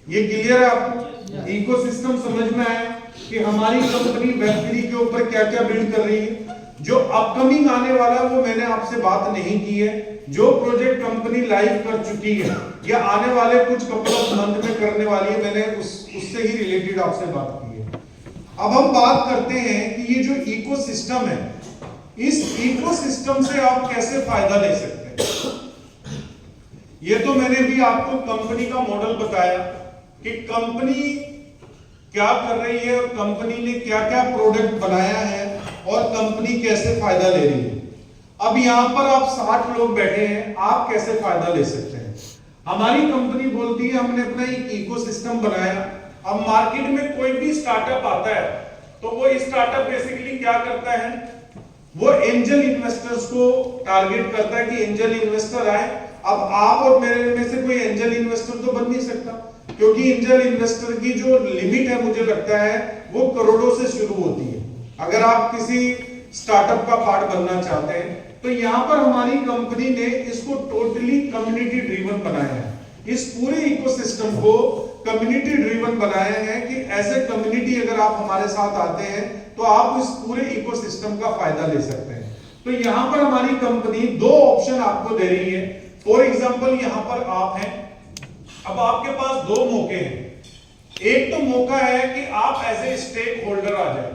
Speaker 1: ये क्लियर है आपको? इकोसिस्टम समझ में आया कि हमारी कंपनी वेब3 के ऊपर क्या क्या बिल्ड कर रही है। जो अपकमिंग आने वाला है वो मैंने आपसे बात नहीं की है, जो प्रोजेक्ट कंपनी लाइव कर चुकी है या आने वाले कुछ कपल ऑफ मंथ में करने वाली है, मैंने उससे ही रिलेटेड आपसे बात की है। अब हम बात करते हैं कि ये जो इकोसिस्टम है, इस इकोसिस्टम से आप कैसे फायदा ले सकते हैं। ये तो मैंने भी आपको कंपनी का मॉडल बताया कि कंपनी क्या कर रही है और कंपनी ने क्या क्या प्रोडक्ट बनाया है और कंपनी कैसे फायदा ले रही है। अब यहां पर आप 60 लोग बैठे हैं, आप कैसे फायदा ले सकते हैं। हमारी कंपनी बोलती है हमने अपना एक इकोसिस्टम बनाया। अब मार्केट में कोई भी स्टार्टअप आता है तो वो स्टार्टअप बेसिकली क्या करता है, वो एंजल इन्वेस्टर्स को टारगेट करता है कि एंजल इन्वेस्टर आए। अब आप और मेरे में से कोई एंजल इन्वेस्टर तो बन नहीं सकता, क्योंकि एंजल इन्वेस्टर की जो लिमिट है मुझे लगता है वो करोड़ों से शुरू होती है अगर आप किसी स्टार्टअप का पार्ट बनना चाहते हैं। तो यहां पर हमारी कंपनी ने इसको टोटली कम्युनिटी ड्रिवन बनाया है। इस पूरे इकोसिस्टम को कम्युनिटी ड्रिवन बनाया है कि एज ए कम्युनिटी अगर आप हमारे साथ आते हैं तो आप इस पूरे इकोसिस्टम का फायदा ले सकते हैं। तो यहां पर हमारी कंपनी 2 ऑप्शन आपको दे रही है। फॉर एग्जांपल यहां पर आप हैं, अब आपके पास 2 मौके हैं। एक तो मौका है कि आप एज ए स्टेक होल्डर आ जाए,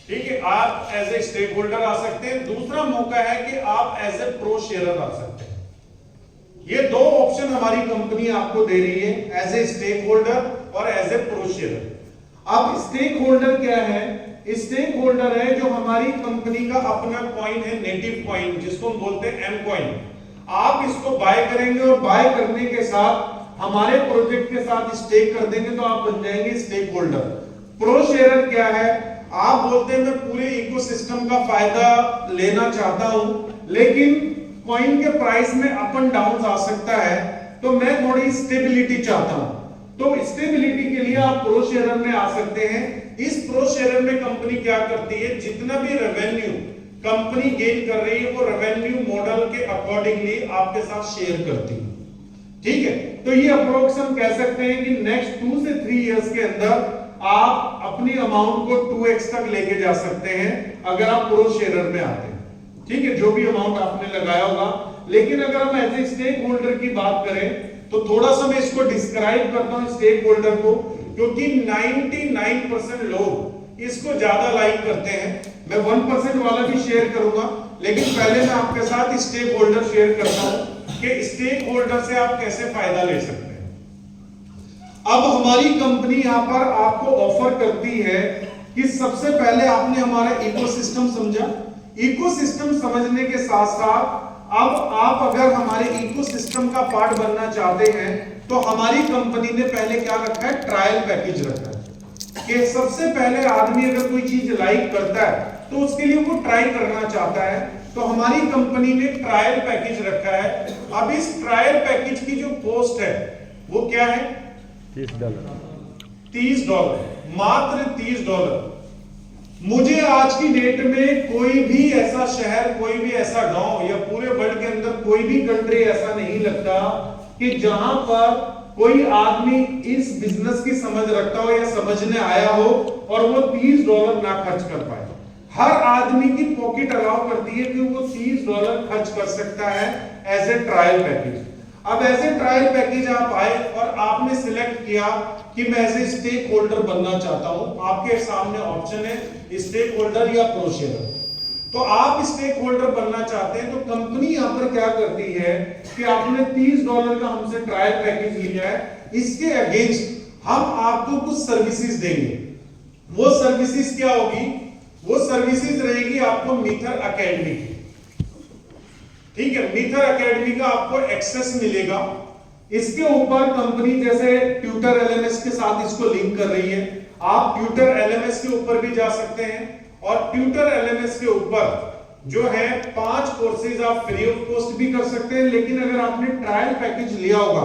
Speaker 1: ठीक है, आप एज ए स्टेक होल्डर आ सकते हैं। दूसरा मौका है कि आप एज ए प्रो शेयरर आ सकते हैं। ये 2 ऑप्शन हमारी कंपनी आपको दे रही है, एज ए स्टेक होल्डर और एज ए प्रो शेयरर। अब स्टेक होल्डर क्या है? स्टेक होल्डर है जो हमारी कंपनी का अपना कॉइन है, नेटिव कॉइन, जिसको हम बोलते हैं एम कॉइन। आप इसको बाय करेंगे और बाय करने के साथ हमारे प्रोजेक्ट के साथ स्टेक कर देंगे तो आप बन जाएंगे स्टेक होल्डर। प्रो शेयरर क्या है? आप बोलते हैं मैं पूरे इकोसिस्टम का फायदा लेना चाहता हूं, लेकिन कॉइन के प्राइस में अप एंड डाउन आ सकता है, तो मैं थोड़ी स्टेबिलिटी चाहता हूं। तो स्टेबिलिटी के लिए आप प्रो शेयरर में आ सकते हैं। इस प्रो शेयरर में कंपनी क्या करती है, जितना भी रेवेन्यू कंपनी गेन कर रही है वो रेवेन्यू मॉडल के अकॉर्डिंगली आपके साथ शेयर करती है, ठीक है। तो ये अप्रोक्स हम कह सकते हैं कि नेक्स्ट 2 से 3 इयर्स के अंदर आप अपनी अमाउंट को 2x तक लेके जा सकते हैं अगर आप प्रो शेयरर में आते हैं, ठीक है, जो भी अमाउंट आपने लगाया होगा। लेकिन अगर हम एज ए स्टेक होल्डर की बात करें तो थोड़ा सा मैं इसको डिस्क्राइब करता हूं स्टेक होल्डर को, क्योंकि 99% लोग इसको ज्यादा लाइक करते हैं। मैं 1% वाला भी शेयर करूंगा, लेकिन पहले मैं आपके साथ स्टेक होल्डर शेयर करता हूं कि स्टेक होल्डर से आप कैसे फायदा ले सकते हैं। अब हमारी कंपनी यहां पर आपको ऑफर करती है कि सबसे पहले आपने हमारा इकोसिस्टम समझा। इकोसिस्टम समझने के साथ साथ अब आप अगर हमारे इकोसिस्टम का पार्ट बनना चाहते हैं तो हमारी कंपनी ने पहले क्या रखा है, ट्रायल पैकेज रखा है कि सबसे पहले आदमी अगर कोई चीज लाइक करता है तो उसके लिए वो ट्राई करना चाहता है। तो हमारी कंपनी ने ट्रायल पैकेज रखा है। अब इस ट्रायल पैकेज की जो कॉस्ट है वो क्या है, $30, मात्र $30। मुझे आज की डेट में कोई भी ऐसा शहर, कोई भी ऐसा गांव या पूरे वर्ल्ड के अंदर कोई भी कंट्री ऐसा नहीं लगता कि जहां पर कोई आदमी इस बिजनेस की समझ रखता हो या समझने आया हो और वो $30 ना खर्च कर पाए। हर आदमी की पॉकेट अलाउ करती है कि वो $30 खर्च कर सकता है एज ए ट्रायल पैकेज। अब ऐसे ट्रायल पैकेज आप आए और आपने सिलेक्ट किया कि मैं ऐसे स्टेक होल्डर बनना चाहता हूं। आपके सामने ऑप्शन है स्टेक होल्डर या प्रो शेयरर। तो आप स्टेक होल्डर बनना चाहते हैं तो कंपनी यहां पर क्या करती है कि आपने $30 का हमसे ट्रायल पैकेज लिया है, इसके अगेंस्ट हम आपको कुछ सर्विसेज देंगे। वो सर्विसेज क्या होगी, वो सर्विसेज रहेगी आपको मीथर एकेडमी की, ठीक है। मीथर एकेडमी का आपको एक्सेस मिलेगा। इसके ऊपर कंपनी जैसे ट्यूटर एलएमएस के साथ इसको लिंक कर रही है। आप ट्यूटर एलएमएस के ऊपर भी जा सकते हैं और ट्यूटर एलएमएस के ऊपर जो है 5 कोर्सेज आप फ्री ऑफ कॉस्ट भी कर सकते हैं। लेकिन अगर आपने ट्रायल पैकेज लिया होगा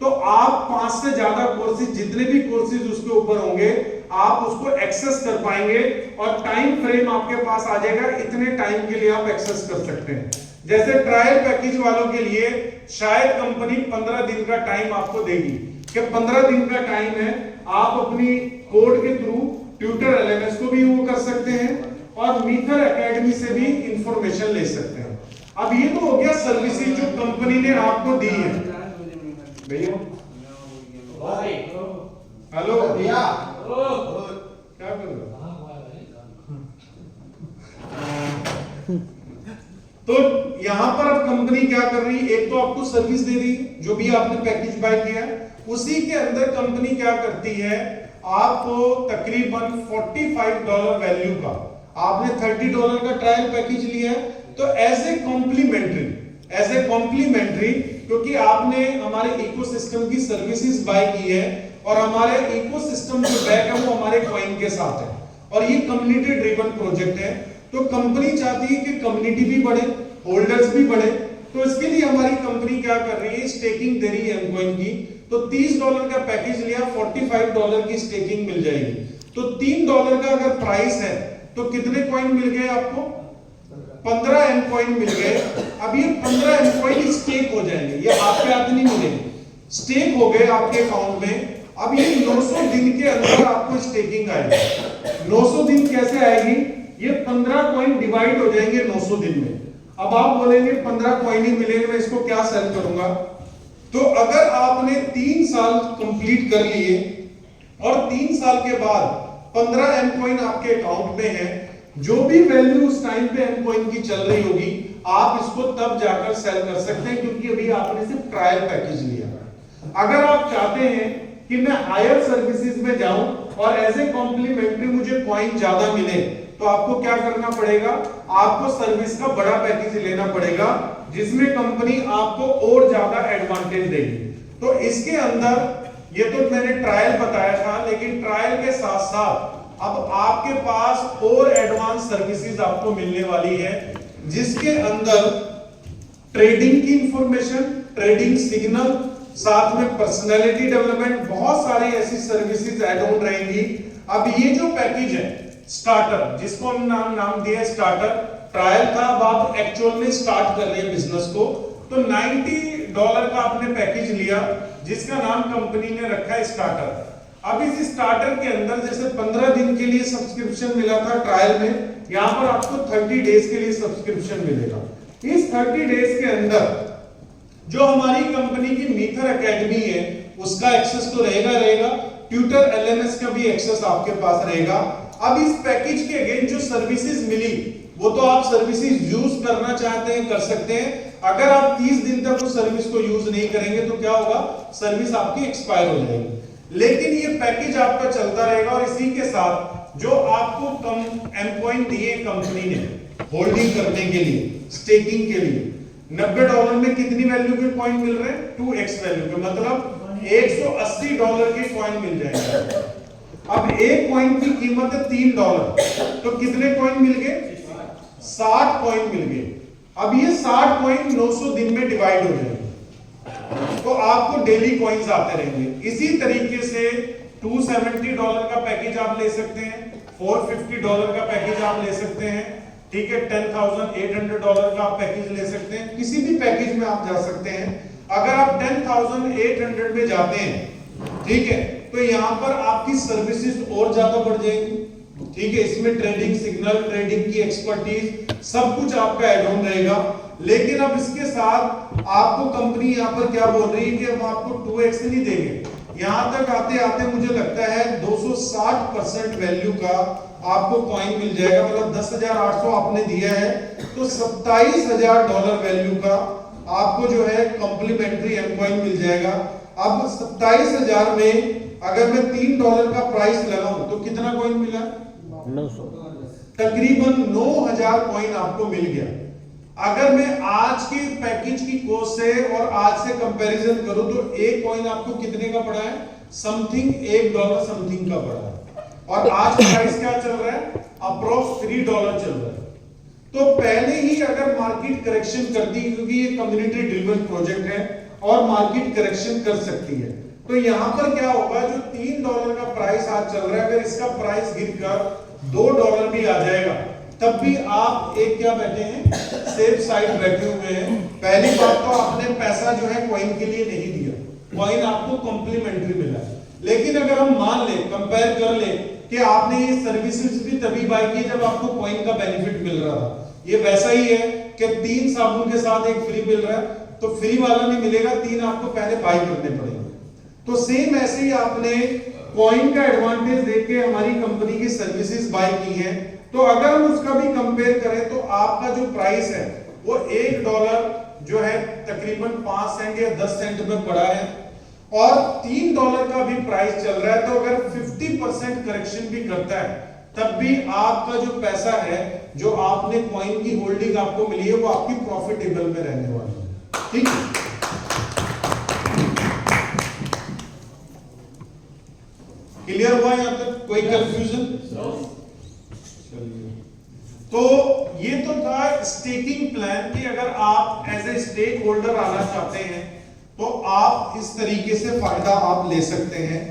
Speaker 1: तो आप 5 से ज्यादा कोर्सेज, जितने भी कोर्सेज उसके ऊपर होंगे आप उसको एक्सेस कर पाएंगे और टाइम फ्रेम आपके पास आ जाएगा, इतने टाइम के लिए आप एक्सेस कर सकते हैं। जैसे ट्रायल पैकेज वालों के लिए शायद कंपनी 15 दिन का टाइम आपको देगी कि 15 दिन का टाइम है, आप अपनी कोड के थ्रू ट्यूटर एलएमएस को भी वो कर सकते हैं और मीथर एकेडमी से भी इंफॉर्मेशन ले सकते हैं। अब ये तो हो गया सर्विसेज जो कंपनी ने आपको दी है। भैया हेलो
Speaker 6: भैया
Speaker 1: क्या कर रहे हो? तो यहां पर अब कंपनी क्या कर रही है, एक तो आपको सर्विस दे रही है जो भी आपने पैकेज बाय किया है, उसी के अंदर कंपनी क्या करती है, आपको तकरीबन $45 वैल्यू का, आपने $30 का ट्रायल पैकेज लिया है, तो एज ए कॉम्प्लीमेंट्री क्योंकि आपने हमारे इकोसिस्टम की सर्विसेज बाय की है और हमारे इकोसिस्टम जो बैक है वो हमारे कॉइन के साथ है और ये कम्युनिटी ड्रिवन प्रोजेक्ट है, तो कंपनी चाहती है कि कम्युनिटी भी बढ़े, होल्डर्स भी बढ़े, तो इसके लिए हमारी कंपनी क्या कर रही है, स्टेकिंग दे रही है एमकॉइन की। तो $30 का पैकेज लिया, $45 की स्टेकिंग मिल जाएगी। तो $3 का अगर प्राइस है तो कितने कॉइन मिल गए आपको? 15 एमकॉइन मिल गए। अब ये 15 एमकॉइन स्टेक हो जाएंगे, ये आपके हाथ नहीं मिलेंगे, स्टेक हो गए आपके अकाउंट में। अब ये 900 दिन के अंदर आपको स्टेकिंग आएगी। 900 दिन कैसे आएगी? ये 15 कॉइन डिवाइड हो जाएंगे 900 दिन में। अब आप बोलेंगे 15 कॉइन ही मिलेंगे, मैं इसको क्या सेल करूंगा? तो अगर आपने 3 साल कंप्लीट कर लिए और 3 साल के बाद 15 एम कॉइन आपके अकाउंट में है, जो भी वैल्यू उस टाइम पे एम कॉइन की चल रही होगी, आप इसको तब जाकर सेल कर सकते हैं, क्योंकि अभी आपने सिर्फ ट्रायल पैकेज लिया। अगर आप चाहते हैं कि मैं हायर सर्विसेज में जाऊं और एज ए कॉम्प्लीमेंट्री मुझे कॉइन ज्यादा मिले, तो आपको क्या करना पड़ेगा, आपको सर्विस का बड़ा पैकेज लेना पड़ेगा, जिसमें कंपनी आपको और ज्यादा एडवांटेज देगी। तो इसके अंदर ये तो मैंने ट्रायल बताया था, लेकिन ट्रायल के साथ साथ अब आपके पास और एडवांस सर्विसेज आपको मिलने वाली है, जिसके अंदर ट्रेडिंग की इंफॉर्मेशन, ट्रेडिंग सिग्नल, साथ में पर्सनालिटी डेवलपमेंट, बहुत सारी ऐसी सर्विसेज ऐड ऑन रहेंगी। अब ये जो पैकेज है स्टार्टर, जिसको हम नाम दिया स्टार्टर, ट्रायल था, अब आप एक्चुअल में स्टार्ट कर रहे हैं बिजनेस को, तो $90 का आपने पैकेज लिया, जिसका नाम कंपनी ने रखा है स्टार्टर। अब इस स्टार्टर के अंदर जैसे 15 दिन के लिए सब्सक्रिप्शन मिला था ट्रायल में, यहां पर आपको 30 डेज के लिए सब्सक्रिप्शन मिलेगा। इस 30 डेज के अंदर जो हमारी कंपनी की मीथर एकेडमी है उसका एक्सेस तो रहेगा, ट्यूटर एलएमएस का भी एक्सेस आपके पास रहेगा। अब इस पैकेज के अगेन जो सर्विसेज मिली, वो तो आप सर्विसेज यूज करना चाहते हैं कर सकते हैं। अगर आप 30 दिन तक उस सर्विस को यूज नहीं करेंगे तो क्या होगा, सर्विस आपकी एक्सपायर हो जाएगी। लेकिन ये पैकेज आपका चलता रहेगा और इसी के साथ जो आपको कम एम कॉइन दिए कंपनी ने होल्डिंग करने के लिए, स्टेकिंग के लिए, $90 में कितनी वैल्यू के कॉइन मिल रहे हैं? 2x वैल्यू के, मतलब $180 के कॉइन मिल जाएंगे। अब एक कॉइन की कीमत है $3, तो कितने कॉइन मिल गए? 60 कॉइन मिल गए। अब ये 60 कॉइन 900 दिन में डिवाइड हो जाएंगे, तो आपको डेली कॉइन्स आते रहेंगे। इसी तरीके से $270 का पैकेज आप ले सकते हैं, $450 का पैकेज आप ले सकते हैं, ठीक है, $10,800 का आप पैकेज ले सकते हैं, किसी भी पैकेज में आप जा सकते हैं। अगर आप 10,800 में जाते हैं, ठीक है, तो यहां पर आपकी सर्विसेज और ज्यादा बढ़ जाएंगी, ठीक है, इसमें ट्रेडिंग सिग्नल, ट्रेडिंग की एक्सपर्टीज, सब कुछ आपका ऐड ऑन रहेगा। लेकिन अब इसके साथ आपको कंपनी यहां पर क्या बोल रही है कि हम आपको 2x नहीं देंगे, यहां तक आते आते मुझे लगता है 260% वैल्यू का आपको कॉइन मिल जाएगा, मतलब 10,800 आपने दिया है तो $27,000 वैल्यू का आपको जो है कॉम्प्लीमेंट्री एम कॉइन मिल जाएगा। अब 27,000 में अगर मैं $3 का प्राइस लगाऊं तो कितना कॉइन मिला?
Speaker 4: 900,
Speaker 1: तकरीबन 9,000 कॉइन आपको मिल गया। अगर मैं आज के पैकेज की कॉस्ट से और आज से कंपैरिजन करूं तो एक कॉइन आपको कितने का पड़ा है? समथिंग $1 समथिंग का पड़ा है, और आज प्राइस क्या चल रहा है? अप्रोक्स $3 चल रहा है। तो पहले ही अगर मार्केट करेक्शन करती, क्योंकि ये कम्युनिटी ड्रिवन प्रोजेक्ट है और मार्केट करेक्शन कर सकती है, तो यहां पर क्या होगा, जो $3 का प्राइस आज चल रहा है, अगर इसका प्राइस गिरकर $2 भी आ जाएगा, तब भी आप एक क्या बैठे हैं, सेफ साइड बैठे हुए हैं। पहली बात तो आपने पैसा जो है कॉइन के लिए नहीं दिया, कॉइन आपको कॉम्प्लीमेंट्री मिला है। लेकिन अगर हम मान ले, कंपेयर कर ले कि आपने ये सर्विसेज भी तभी बाय की जब आपको कॉइन का बेनिफिट मिल रहा था, ये वैसा ही है कि 3 साबुन के साथ एक फ्री मिल रहा है, तो फ्री वाला नहीं मिलेगा, 3 आपको पहले बाय करने पड़ेंगे। तो सेम ऐसे ही आपने कॉइन का एडवांटेज देके हमारी कंपनी की सर्विसेज बाय की है, तो अगर हम उसका भी कंपेयर करें तो आपका जो प्राइस है वो $1 जो है तकरीबन 5 सेंट या 10 सेंट में पड़ा है, और $3 का भी प्राइस चल रहा है। तो अगर 50% करेक्शन भी करता है तब भी आपका जो पैसा है, जो आपने कॉइन की होल्डिंग आपको मिली है, वो आपकी प्रॉफिटेबल में रहने वाली है। ठीक है, क्लियर हुआ यहां तक? कोई कंफ्यूजन? तो ये तो था स्टेकिंग प्लान कि अगर आप एज ए स्टेक होल्डर आना चाहते हैं तो आप इस तरीके से फायदा आप ले सकते हैं।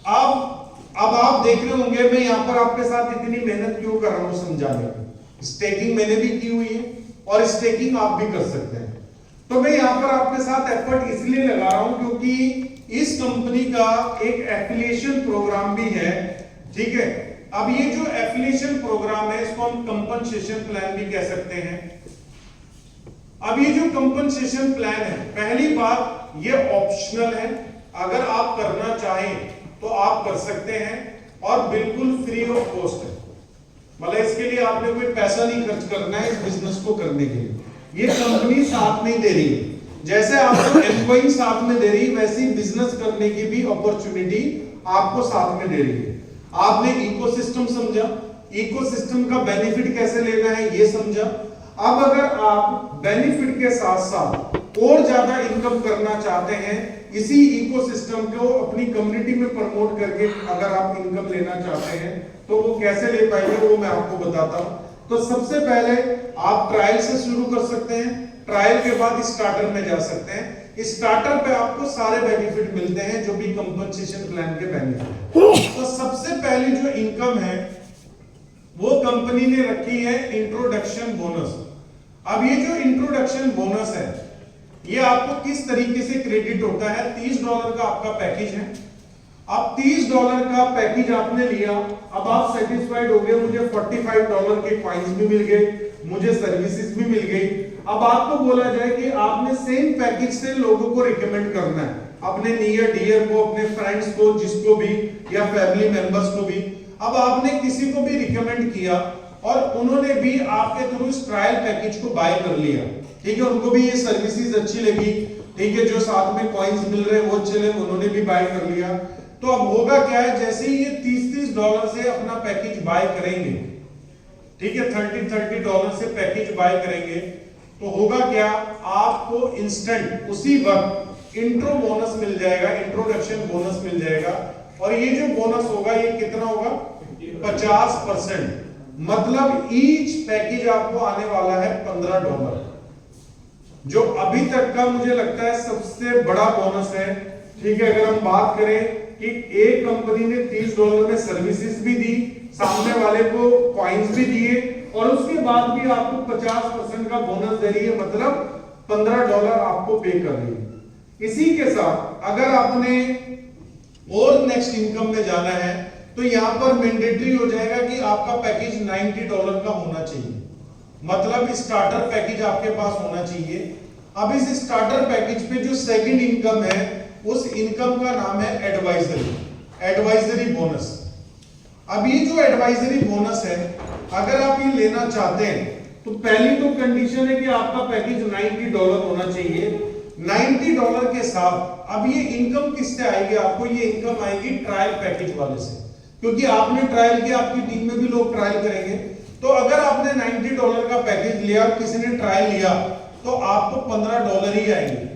Speaker 1: अब आप देख रहे होंगे मैं यहां पर आपके साथ इतनी मेहनत क्यों कर रहा हूं समझाने में। स्टेकिंग मैंने भी की हुई है और स्टेकिंग आप भी कर सकते हैं। तो मैं यहां पर आपके साथ एफर्ट इसलिए लगा रहा हूं क्योंकि इस कंपनी का एक एफिलिएशन प्रोग्राम भी है। ठीक है, अब ये जो एफिलिएशन प्रोग्राम है इसको हम कंपनसेशन प्लान भी कह सकते हैं। अब ये जो कंपनसेशन प्लान है, पहली बात ये ऑप्शनल है, अगर आप करना चाहें तो आप कर सकते हैं और बिल्कुल फ्री ऑफ कॉस्ट है। मतलब इसके लिए आपने कोई पैसा नहीं खर्च करना है इस बिजनेस को करने के लिए, ये कंपनी साथ में ही दे रही है। जैसे आपको एम्प्लॉई साथ में दे रही है, वैसी बिजनेस करने की भी अपॉर्चुनिटी आपको साथ में दे रही है। आपने इकोसिस्टम समझा, इकोसिस्टम का बेनिफिट कैसे लेना है ये समझा। अब अगर आप बेनिफिट के साथ साथ और ज्यादा इनकम करना चाहते हैं, इसी इकोसिस्टम को अपनी कम्युनिटी में प्रमोट करके अगर आप इनकम लेना चाहते हैं तो वो कैसे ले पाएंगे वो मैं आपको बताता हूं। तो सबसे पहले आप ट्रायल से शुरू कर सकते हैं, ट्रायल के बाद स्टार्टर में जा सकते हैं। स्टार्टर पे आपको सारे बेनिफिट मिलते हैं जो भी कंपनसेशन प्लान के बेनिफिट। तो सबसे पहली जो इनकम है वो कंपनी ने रखी है इंट्रोडक्शन बोनस। अब ये जो इंट्रोडक्शन बोनस है ये आपको किस तरीके से क्रेडिट होता है। $30 का आपका पैकेज है। अब $30 का पैकेज आपने लिया, अब आप सेटिस्फाइड हो गए, मुझे $45 के कॉइन्स भी मिल गए, मुझे सर्विसेज भी मिल गई। अब आपको बोला जाए कि आपने सेम पैकेज से लोगों को रिकमेंड करना है, अपने नियर डियर को, अपने फ्रेंड्स को, जिसको भी, या फैमिली मेंबर्स को भी। अब आपने किसी को भी रिकमेंड किया और उन्होंने भी आपके थ्रू इस ट्रायल पैकेज को बाय कर लिया। ठीक है, उनको भी ये सर्विसेज अच्छी लगी, ठीक है, जो साथ में कॉइन्स मिल रहे हैं वो अच्छे लगे, उन्होंने भी बाय कर लिया। तो अब होगा क्या है, जैसे ही ये $30 से अपना पैकेज बाय करेंगे, ठीक है, $30 से पैकेज बाय करेंगे, तो होगा क्या, आपको इंस्टेंट उसी वक्त इंट्रो बोनस मिल जाएगा, इंट्रोडक्शन बोनस मिल जाएगा। और ये जो बोनस होगा ये कितना होगा, 50%। मतलब ईच पैकेज आपको आने वाला है $15, जो अभी तक का मुझे लगता है सबसे बड़ा बोनस है। ठीक है, अगर हम बात करें कि एक कंपनी ने $30 में सर्विसेज भी दी, सामने वाले को कॉइन्स भी दिए और उसके बाद भी आपको 50% का बोनस दे रही है, मतलब $15 आपको पे कर रही है। इसी के साथ अगर आपने और नेक्स्ट इनकम में जाना है तो यहां पर मैंडेटरी हो जाएगा कि आपका पैकेज $90 का होना चाहिए, मतलब स्टार्टर पैकेज आपके पास होना चाहिए। अब इस स्टार्टर पैकेज पे जो सेकंड इनकम है उस इनकम का नाम है एडवाइजरी बोनस। अब ये जो एडवाइजरी बोनस है, अगर आप ये लेना चाहते हैं तो पहली तो कंडीशन है कि आपका पैकेज $90 होना चाहिए। $90 के साथ अब ये इनकम किससे आएगी, आपको ये इनकम आएगी ट्रायल पैकेज वाले से, क्योंकि आपने ट्रायल किया, आपकी टीम में भी लोग ट्रायल करेंगे। तो अगर आपने $90 का पैकेज लिया और किसी ने ट्रायल लिया तो आपको $15 ही आएंगे।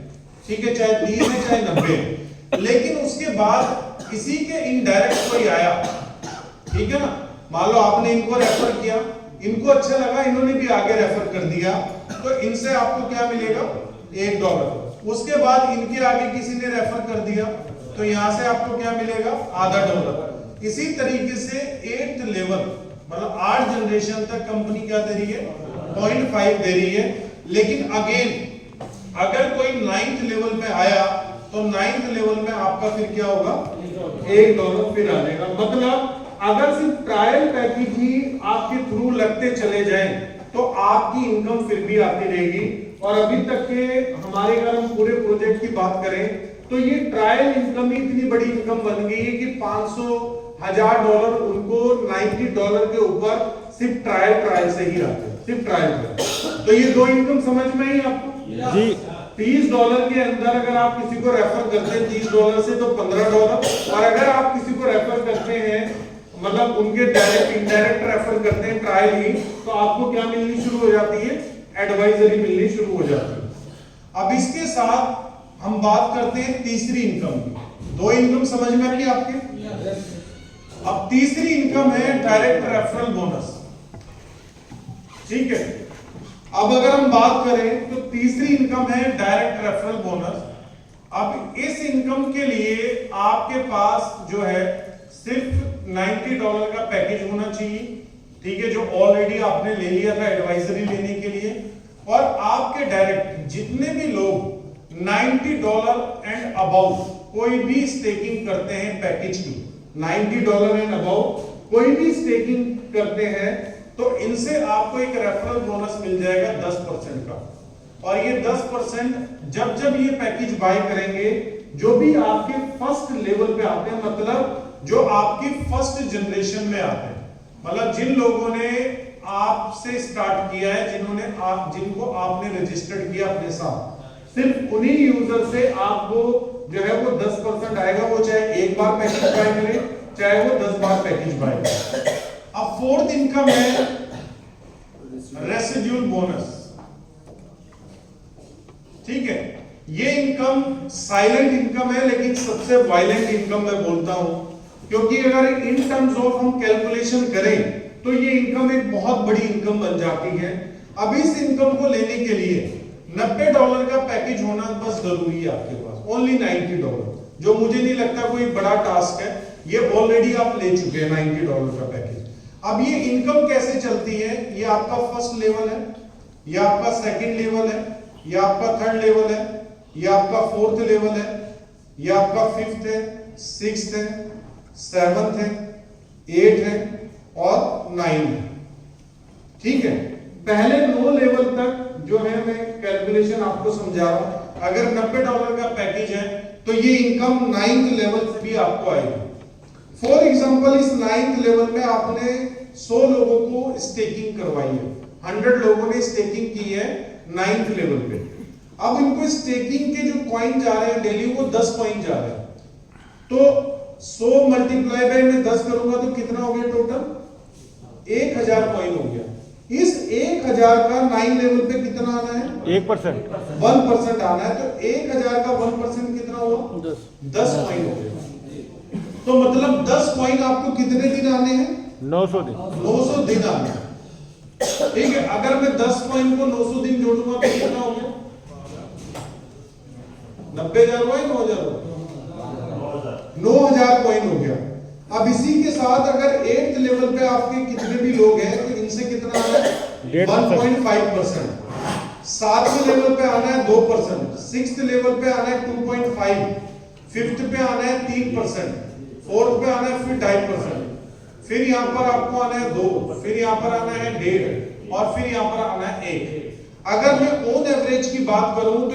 Speaker 1: ठीक है, चाहे 30 है चाहे 90। लेकिन उसके बाद किसी के इनडायरेक्ट कोई आया, ठीक है ना, मान लो आपने इनको रेफर किया, इनको अच्छा लगा, इन्होंने भी आगे रेफर कर दिया, तो इनसे आपको क्या मिलेगा, $1। उसके बाद इनके आगे किसी ने रेफर कर दिया तो यहां से आपको क्या मिलेगा, $0.5। इसी तरीके से 8th लेवल मतलब 8 जनरेशन तक कंपनी क्या दे रही है, 0.5 दे रही है। लेकिन अगेन अगर कोई 9th लेवल पे आया तो 9th लेवल में आपका फिर क्या होगा, $1 फिर आ जाएगा। मतलब अगर सिर्फ ट्रायल पैकेज ही आपके थ्रू लगते चले जाएं तो आपकी इनकम फिर भी आती रहेगी। और अभी तक के हमारे अगर हम पूरे प्रोजेक्ट की बात करें तो ये ट्रायल इनकम ही इतनी बड़ी इनकम बन गई है कि $500,000 उनको $90 के ऊपर सिर्फ ट्रायल से ही आते हैं, सिर्फ ट्रायल। तो ये दो इनकम समझ में आई आपको
Speaker 3: जी।
Speaker 1: $30 के अंदर अगर आप किसी को रेफर करते हैं $30 से तो $15, और अगर आप किसी को रेफर करते हैं मतलब उनके डायरेक्ट इनडायरेक्ट रेफर करते हैं ट्रायल ही, तो आपको क्या मिलनी शुरू हो जाती है, एडवाइजरी मिलनी शुरू हो जाती है। अब इसके साथ हम बात करते हैं तीसरी इनकम की। दो इनकम समझ में आ गई आपके। अब तीसरी इनकम है डायरेक्ट रेफरल बोनस। ठीक है, अब अगर हम बात करें तो तीसरी इनकम है डायरेक्ट रेफरल बोनस। अब इस इनकम के लिए आपके पास जो है सिर्फ $90 का पैकेज होना चाहिए, ठीक है, जो ऑलरेडी आपने ले लिया था एडवाइजरी लेने के लिए। और आपके डायरेक्ट जितने भी लोग $90 एंड अबव कोई भी स्टेकिंग करते हैं पैकेज की, $90 एंड अबव कोई भी स्टेकिंग करते हैं, तो इनसे आपको एक रेफरल बोनस मिल जाएगा 10% का। और ये 10% जब जब ये पैकेज बाय करेंगे, जो भी आपके फर्स्ट लेवल पे आते हैं, मतलब जो आपकी फर्स्ट जनरेशन में आते हैं, मतलब जिन लोगों ने आपसे स्टार्ट किया है, जिनको आपने रजिस्टर्ड किया अपने साथ, सिर्फ उन्हीं यूजर से आपको जो है वो 10% आएगा, वो चाहे एक बार पैकेज बाय करे चाहे वो 10 बार पैकेज बाय करे। अब फोर्थ इनकम है रेसिड्यूल बोनस। ठीक है, ये इनकम साइलेंट इनकम है, लेकिन सबसे वायलेंट इनकम मैं बोलता हूं, क्योंकि अगर इन टर्म्स ऑफ हम कैलकुलेशन करें तो ये इनकम एक बहुत बड़ी इनकम बन जाती है। अब इस इनकम को लेने के लिए $90 का पैकेज होना बस जरूरी है आपके पास, ओनली $90, जो मुझे नहीं लगता कोई बड़ा टास्क है, ये ऑलरेडी आप ले चुके हैं $90 का पैकेज। अब ये इनकम कैसे चलती है, ये आपका फर्स्ट लेवल है, ये आपका सेकंड लेवल है, ये आपका थर्ड लेवल है, ये आपका फोर्थ लेवल है, ये आपका फिफ्थ है, सिक्स्थ है, सेवंथ है, 8 है और 9 है। ठीक है, पहले 9 लेवल तक जो है मैं कैलकुलेशन आपको समझा रहा हूं। अगर $90 का पैकेज है तो ये इनकम 9th लेवल से भी आपको आएगी। फॉर एग्जांपल इस 9th लेवल में आपने 100 लोगों को स्टेकिंग करवाई है, 100 लोगों ने स्टेकिंग की है 9th लेवल पे। अब इनको स्टेकिंग के जो कॉइन जा रहे हैं डेली, वो 10 कॉइन जा रहे हैं, तो 100 मल्टीप्लाई बाय में 10 करूंगा तो कितना हो गया टोटल, 1000 कॉइन हो गया। इस 1000 का 9 लेवल पे कितना आना है, 1% आना है, तो 1000 का 1% कितना हुआ, 10 कॉइन हो गया। तो मतलब 10 कॉइन आपको कितने दिन आने हैं,
Speaker 4: 900 दिन।
Speaker 1: 900 दिन आने हैं। ठीक है, अगर मैं 10 कॉइन को 900 दिन जोड़ूंगा तो कितना हो गया, 90,000 हुआ, 9,000 कॉइन हो गया। अब इसी के साथ अगर 8th लेवल पे आपके कितने भी लोग हैं तो इनसे कितना आना है, 1.5%। 7वें लेवल पे आना है 2%, 6th लेवल पे आना है 2.5, 5th पे आना है 3%, 4th पे आना है फिर 2.5%, फिर यहाँ पर आपको आना है 2, फिर यहाँ पर आना है 1.5 और फिर यहाँ पर आना है 1। अगर मैं ऑन एवरेज की बात करूं तो